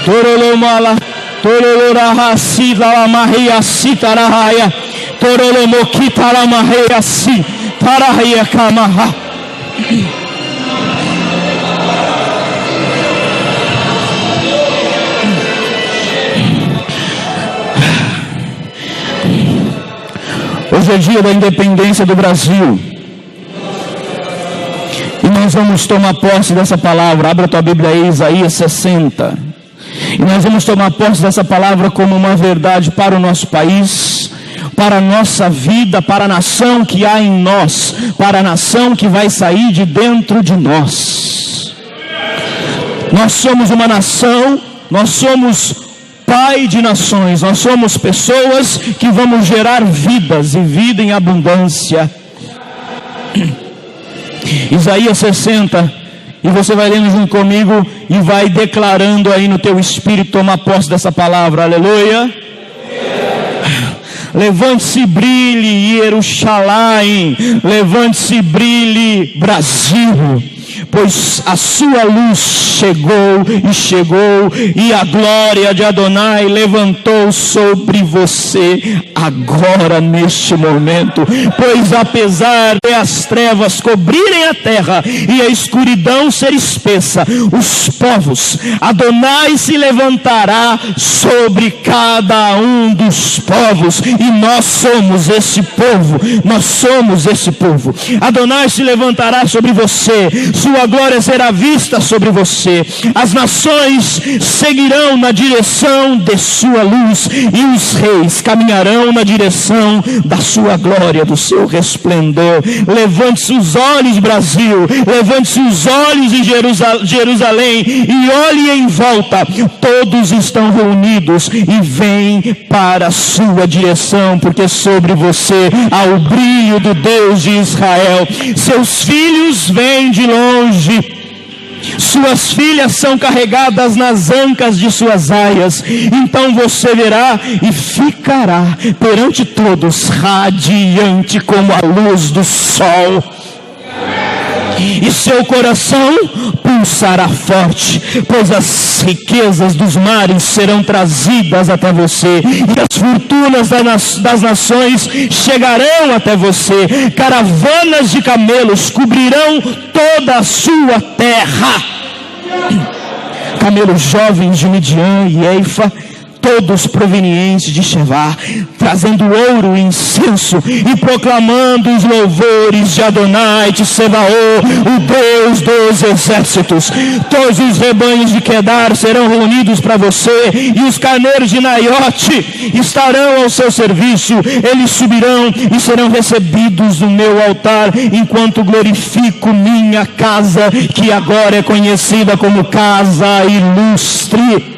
Torolomala, Torolorahaci, Lamarria, Citarahaya, Torolomoquita, Lamarria, Si, Tarahia, Camaha. Hoje é dia da independência do Brasil. E nós vamos tomar posse dessa palavra. Abra a tua Bíblia aí, Isaías 60. E nós vamos tomar posse dessa palavra como uma verdade para o nosso país, para a nossa vida, para a nação que há em nós, para a nação que vai sair de dentro de nós. Nós somos uma nação, nós somos Pai de nações, nós somos pessoas que vamos gerar vidas e vida em abundância. Isaías 60, e você vai lendo junto comigo e vai declarando aí no teu espírito, tomar posse dessa palavra, aleluia. Levante-se e brilhe, Jerusalém, levante-se e brilhe, Brasil, pois a sua luz chegou, e a glória de Adonai levantou sobre você agora, neste momento. Pois apesar de as trevas cobrirem a terra e a escuridão ser espessa, os povos, Adonai se levantará sobre cada um dos povos, e nós somos esse povo, Adonai se levantará sobre você, sua glória será vista sobre você. As nações seguirão na direção de sua luz, e os reis caminharão na direção da sua glória, do seu resplendor. Levante-se os olhos, Brasil, levante-se os olhos em Jerusalém, e olhe em volta, todos estão reunidos e vêm para a sua direção, porque sobre você há o brilho do Deus de Israel. Seus filhos vêm de longe, suas filhas são carregadas nas ancas de suas aias. Então você verá e ficará perante todos radiante como a luz do sol, e seu coração pulsará forte, pois as riquezas dos mares serão trazidas até você, e as fortunas das nações chegarão até você. Caravanas de camelos cobrirão toda a sua terra, camelos jovens de Midian e Eifa, todos provenientes de Shevá, trazendo ouro e incenso, e proclamando os louvores de Adonai de Sebaô, o Deus dos exércitos. Todos os rebanhos de Quedar serão reunidos para você, e os carneiros de Naiote estarão ao seu serviço. Eles subirão e serão recebidos no meu altar, enquanto glorifico minha casa, que agora é conhecida como casa ilustre.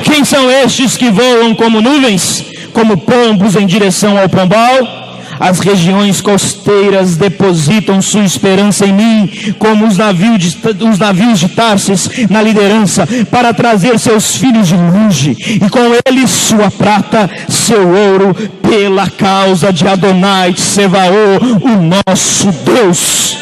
Quem são estes que voam como nuvens, como pombos em direção ao pombal? As regiões costeiras depositam sua esperança em mim, como os navios de Tarsis na liderança, para trazer seus filhos de longe, e com eles sua prata, seu ouro, pela causa de Adonai de Sebaô, o nosso Deus,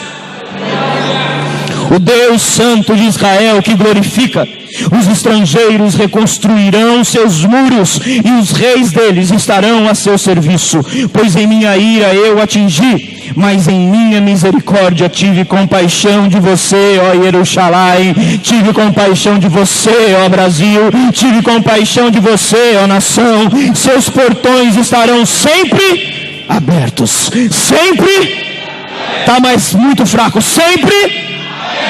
o Deus Santo de Israel, que glorifica. Os estrangeiros reconstruirão seus muros, e os reis deles estarão a seu serviço. Pois em minha ira eu atingi, mas em minha misericórdia tive compaixão de você, ó Jerusalém. Tive compaixão de você, ó Brasil. Tive compaixão de você, ó nação. Seus portões estarão sempre abertos. Sempre. Está mais muito fraco. Sempre.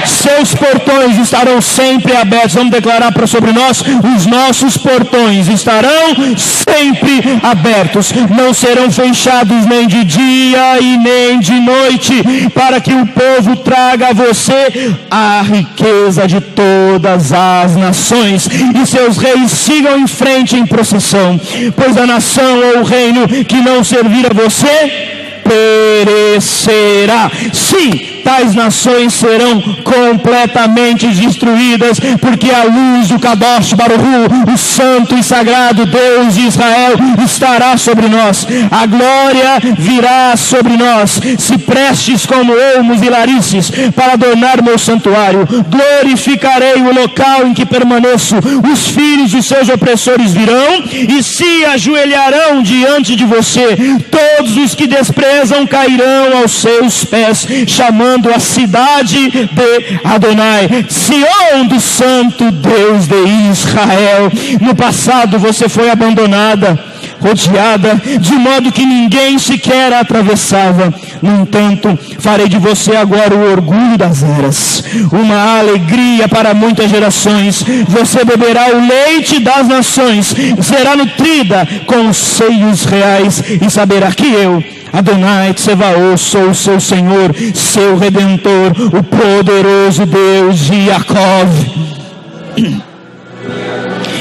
Seus portões estarão sempre abertos. Vamos declarar sobre nós: os nossos portões estarão sempre abertos, não serão fechados nem de dia e nem de noite, para que o povo traga a você a riqueza de todas as nações, e seus reis sigam em frente em procissão. Pois a nação ou o reino que não servir a você perecerá. Sim, tais nações serão completamente destruídas, porque a luz do Kadosh Baruch Hu, o santo e sagrado Deus de Israel, estará sobre nós. A glória virá sobre nós. Se prestes como olmos e larices para adornar meu santuário, glorificarei o local em que permaneço. Os filhos de seus opressores virão e se ajoelharão diante de você. Todos os que desprezam cairão aos seus pés, chamando a cidade de Adonai, Sião do santo Deus de Israel. No passado você foi abandonada, rodeada, de modo que ninguém sequer a atravessava. No entanto, farei de você agora o orgulho das eras, uma alegria para muitas gerações. Você beberá o leite das nações, será nutrida com os seios reais, e saberá que eu, Adonai Tsevaot, sou o seu Senhor, seu Redentor, o poderoso Deus de Jacó.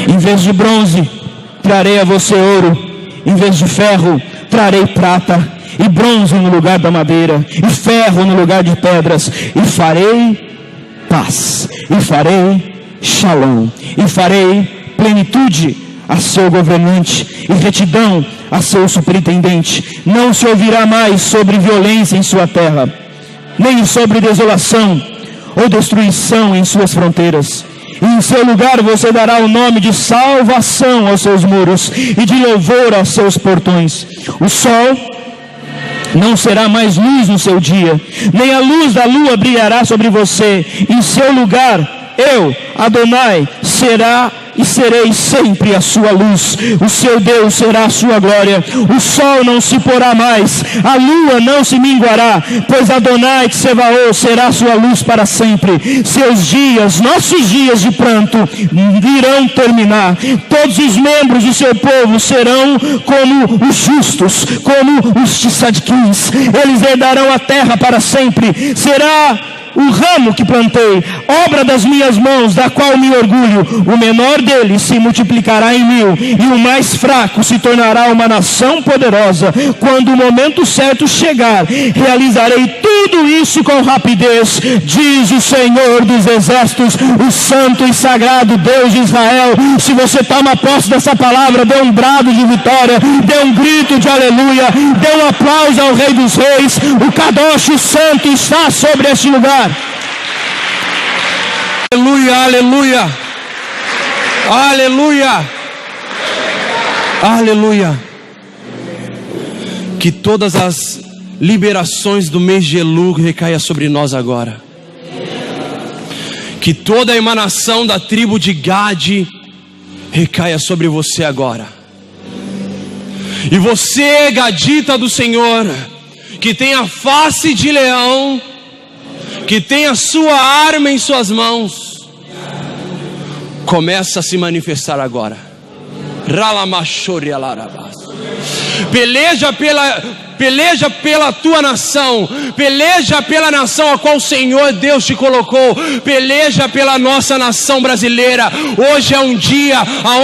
Em vez de bronze, trarei a você ouro. Em vez de ferro, trarei prata, e bronze no lugar da madeira, e ferro no lugar de pedras. E farei paz, e farei shalom, e farei plenitude a seu governante, e retidão a seu superintendente. Não se ouvirá mais sobre violência em sua terra, nem sobre desolação ou destruição em suas fronteiras. E em seu lugar você dará o nome de salvação aos seus muros, e de louvor aos seus portões. O sol não será mais luz no seu dia, nem a luz da lua brilhará sobre você. Em seu lugar, eu, Adonai, será e serei sempre a sua luz. O seu Deus será a sua glória. O sol não se porá mais, a lua não se minguará, pois Adonai Tsevaot será a sua luz para sempre. Seus dias, nossos dias de pranto, irão terminar. Todos os membros do seu povo serão como os justos, como os tzadikins. Eles herdarão a terra para sempre. Será o ramo que plantei, obra das minhas mãos, da qual me orgulho. O menor deles se multiplicará em 1000, e o mais fraco se tornará uma nação poderosa. Quando o momento certo chegar, realizarei tudo isso com rapidez, diz o Senhor dos exércitos, o santo e sagrado Deus de Israel. Se você toma posse dessa palavra, dê um brado de vitória, dê um grito de aleluia, dê um aplauso ao Rei dos Reis. O Kadosh, o santo, está sobre este lugar. Aleluia, aleluia, aleluia, aleluia. Que todas as liberações do mês de Elul recaia sobre nós agora. Que toda a emanação da tribo de Gade recaia sobre você agora. E você, gadita do Senhor, que tem a face de leão, que tem a sua arma em suas mãos, começa a se manifestar agora. Peleja pela tua nação, peleja pela nação a qual o Senhor Deus te colocou, peleja pela nossa nação brasileira. Hoje é um dia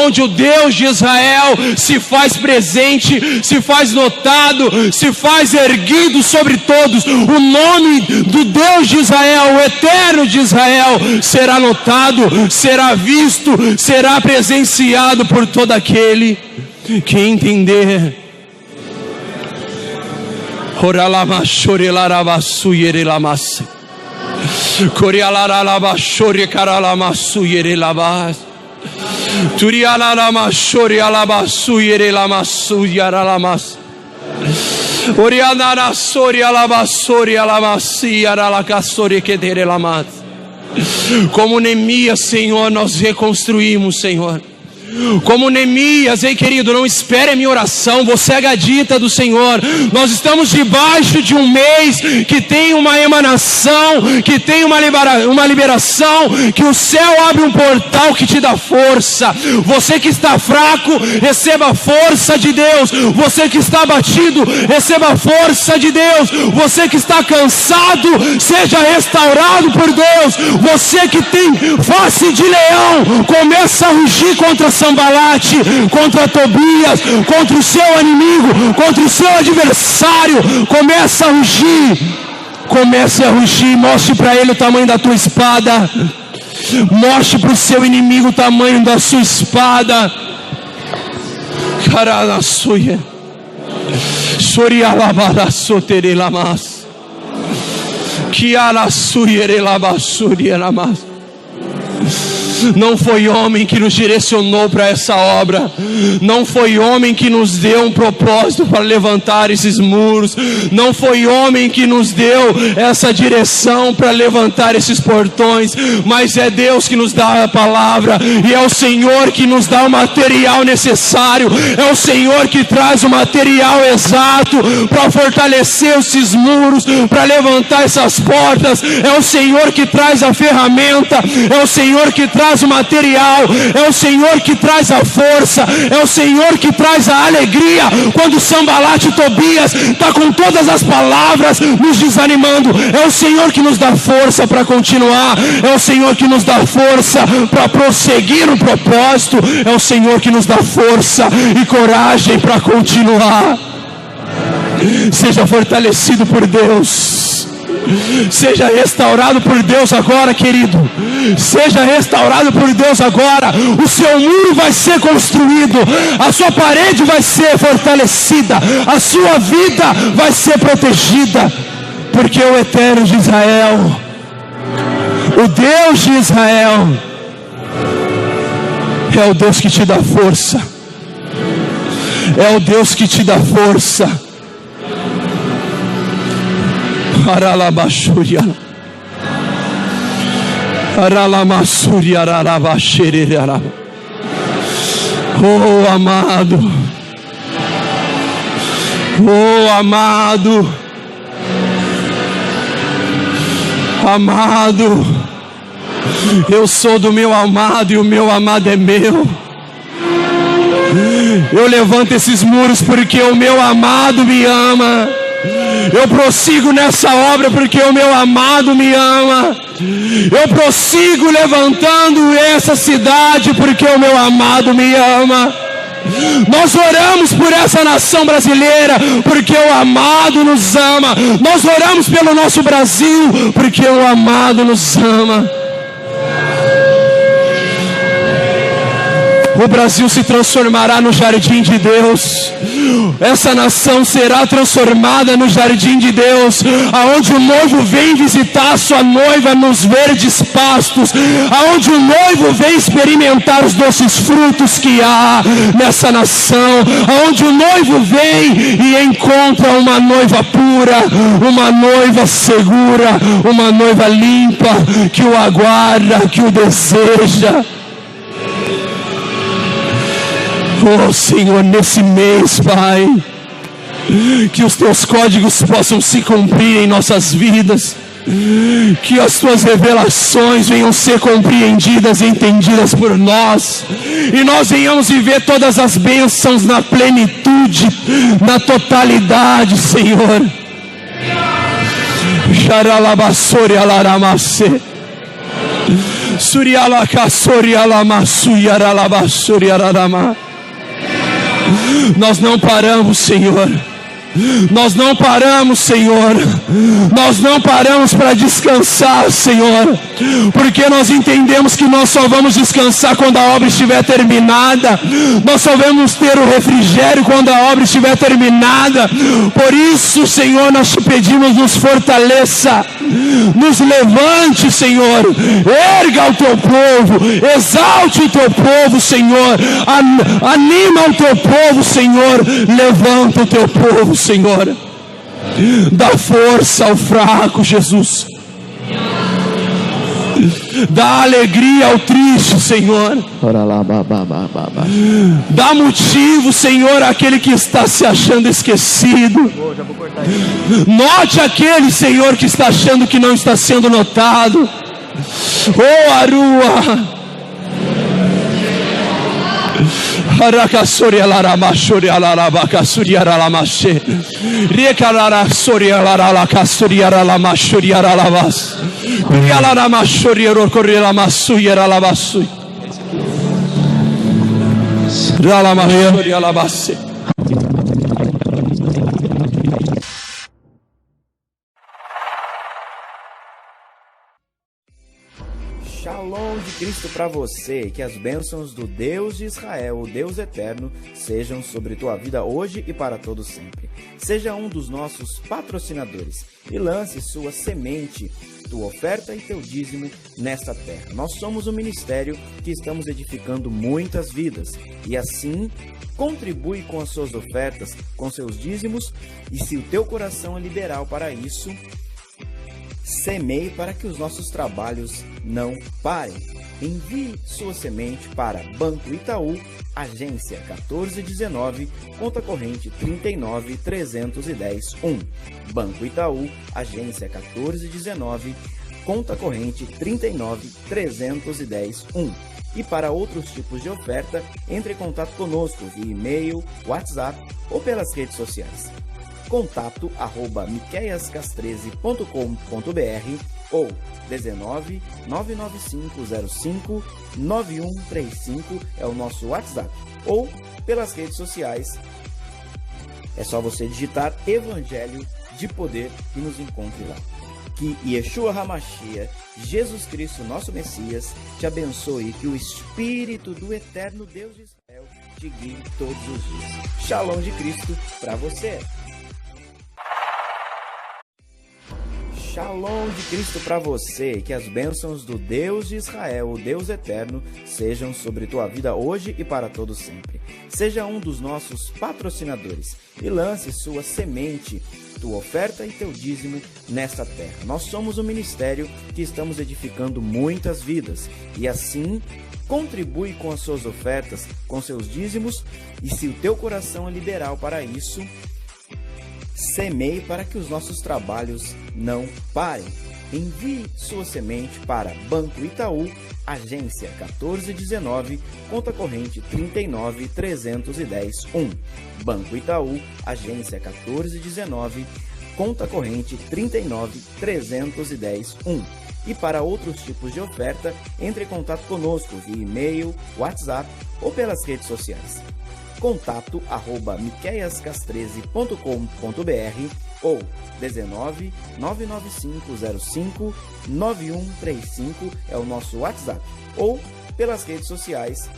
onde o Deus de Israel se faz presente, se faz notado, se faz erguido sobre todos. O nome do Deus de Israel, o eterno de Israel, será notado, será visto, será presenciado por todo aquele que entender. Oralama chorelaraba suyerelamas. Corialaraba chore caralama suyerelabas. Turialarama chorealaba suyerelamas suyaralamas. Orianara sorialaba sorialamas yaralacasore quederelamas. Como Neemias, Senhor, nós reconstruímos, Senhor. Como Neemias, ei querido, não espere a minha oração. Você é gadita do Senhor. Nós estamos debaixo de um mês que tem uma emanação, que tem uma liberação, que o céu abre um portal que te dá força. Você que está fraco, receba a força de Deus. Você que está abatido, receba a força de Deus. Você que está cansado, seja restaurado por Deus. Você que tem face de leão, começa a rugir contra Sambalate, contra Tobias, contra o seu inimigo, contra o seu adversário. Começa a rugir, Comece a rugir, mostre para ele o tamanho da tua espada. Mostre para o seu inimigo o tamanho da sua espada. Caralho, suia. Sorialabara sotere lamas. Kiara suiere labasuri lamas. Não foi homem que nos direcionou para essa obra. Não foi homem que nos deu um propósito para levantar esses muros. Não foi homem que nos deu essa direção para levantar esses portões. Mas é Deus que nos dá a palavra. E é o Senhor que nos dá o material necessário. É o Senhor que traz o material exato para fortalecer esses muros, para levantar essas portas. É o Senhor que traz a ferramenta. É o Senhor que traz o material, é o Senhor que traz a força, é o Senhor que traz a alegria. Quando Sambalat e Tobias está com todas as palavras nos desanimando, é o Senhor que nos dá força para continuar, é o Senhor que nos dá força para prosseguir no propósito, é o Senhor que nos dá força e coragem para continuar. Seja fortalecido por Deus. Seja restaurado por Deus agora, querido. Seja restaurado por Deus agora. O seu muro vai ser construído. A sua parede vai ser fortalecida. A sua vida vai ser protegida. Porque o Eterno de Israel, o Deus de Israel, é o Deus que te dá força. É o Deus que te dá força. Aralabaxuria, Aralamassuria, Aralabaxerera. Oh amado, oh amado, amado, eu sou do meu amado e o meu amado é meu. Eu levanto esses muros porque o meu amado me ama. Eu prossigo nessa obra porque o meu amado me ama. Eu prossigo levantando essa cidade porque o meu amado me ama. Nós oramos por essa nação brasileira porque o amado nos ama. Nós oramos pelo nosso Brasil porque o amado nos ama. O Brasil se transformará no jardim de Deus. Essa nação será transformada no jardim de Deus, aonde o noivo vem visitar a sua noiva nos verdes pastos, aonde o noivo vem experimentar os doces frutos que há nessa nação, aonde o noivo vem e encontra uma noiva pura, uma noiva segura, uma noiva limpa, que o aguarda, que o deseja. Oh Senhor, nesse mês, Pai, que os teus códigos possam se cumprir em nossas vidas, que as tuas revelações venham ser compreendidas e entendidas por nós, e nós venhamos viver todas as bênçãos na plenitude, na totalidade, Senhor. Xaralabassori alaramase, surialakassori alamassui aralabassori araramá. Nós não paramos, Senhor. Nós não paramos, Senhor. Nós não paramos para descansar, Senhor, porque nós entendemos que nós só vamos descansar quando a obra estiver terminada. Nós só vamos ter o refrigério quando a obra estiver terminada. Por isso, Senhor, nós te pedimos, nos fortaleça, nos levante, Senhor, erga o teu povo, exalte o teu povo, Senhor, anima o teu povo, Senhor, levanta o teu povo, Senhor, dá força ao fraco, Jesus, dá alegria ao triste, Senhor, dá motivo, Senhor, àquele que está se achando esquecido. Note aquele, Senhor, que está achando que não está sendo notado. Oh Arua, Arakassori alaramashori alarabakasuri aralamashe, Rekararasori alaralakasuri aralamashori aralavas, Yalaramashori orokorialamasui aralabasui, Ralamashori alabase. Shalom de Cristo para você, que as bênçãos do Deus de Israel, o Deus eterno, sejam sobre tua vida hoje e para todo sempre. Seja um dos nossos patrocinadores e lance sua semente, tua oferta e teu dízimo nesta terra. Nós somos um ministério que estamos edificando muitas vidas e assim contribui com as suas ofertas, com seus dízimos, e se o teu coração é liberal para isso, semeie para que os nossos trabalhos não parem. Envie sua semente para Banco Itaú, agência 1419, conta corrente 39.310.1. Banco Itaú, agência 1419, conta corrente 39.310.1. E para outros tipos de oferta, entre em contato conosco via e-mail, WhatsApp ou pelas redes sociais. contato@miqueiascas13.com.br ou 19 99505 9135 é o nosso WhatsApp, ou pelas redes sociais. É só você digitar Evangelho de Poder e nos encontre lá. Que Yeshua HaMashiach, Jesus Cristo, nosso Messias, te abençoe, que o Espírito do Eterno Deus de Israel te guie todos os dias. Shalom de Cristo para você. Shalom de Cristo para você, que as bênçãos do Deus de Israel, o Deus eterno, sejam sobre tua vida hoje e para todo sempre. Seja um dos nossos patrocinadores e lance sua semente, tua oferta e teu dízimo nesta terra. Nós somos um ministério que estamos edificando muitas vidas e assim contribui com as suas ofertas, com seus dízimos, e se o teu coração é liberal para isso, semeie para que os nossos trabalhos não parem. Envie sua semente para Banco Itaú, agência 1419, conta corrente 39.310.1. Banco Itaú, agência 1419, conta corrente 39.310.1. E para outros tipos de oferta, entre em contato conosco via e-mail, WhatsApp ou pelas redes sociais. contato@miqueiascas13.com.br ou 19 99505 9135 é o nosso WhatsApp, ou pelas redes sociais.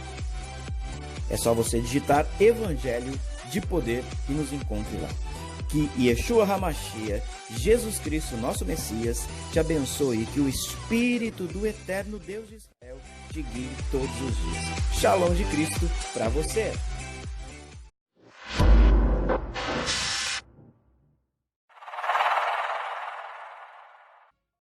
É só você digitar Evangelho de Poder e nos encontre lá. Que Yeshua HaMashiach, Jesus Cristo, nosso Messias, te abençoe, que o Espírito do Eterno Deus de Israel te guie todos os dias. Shalom de Cristo para você.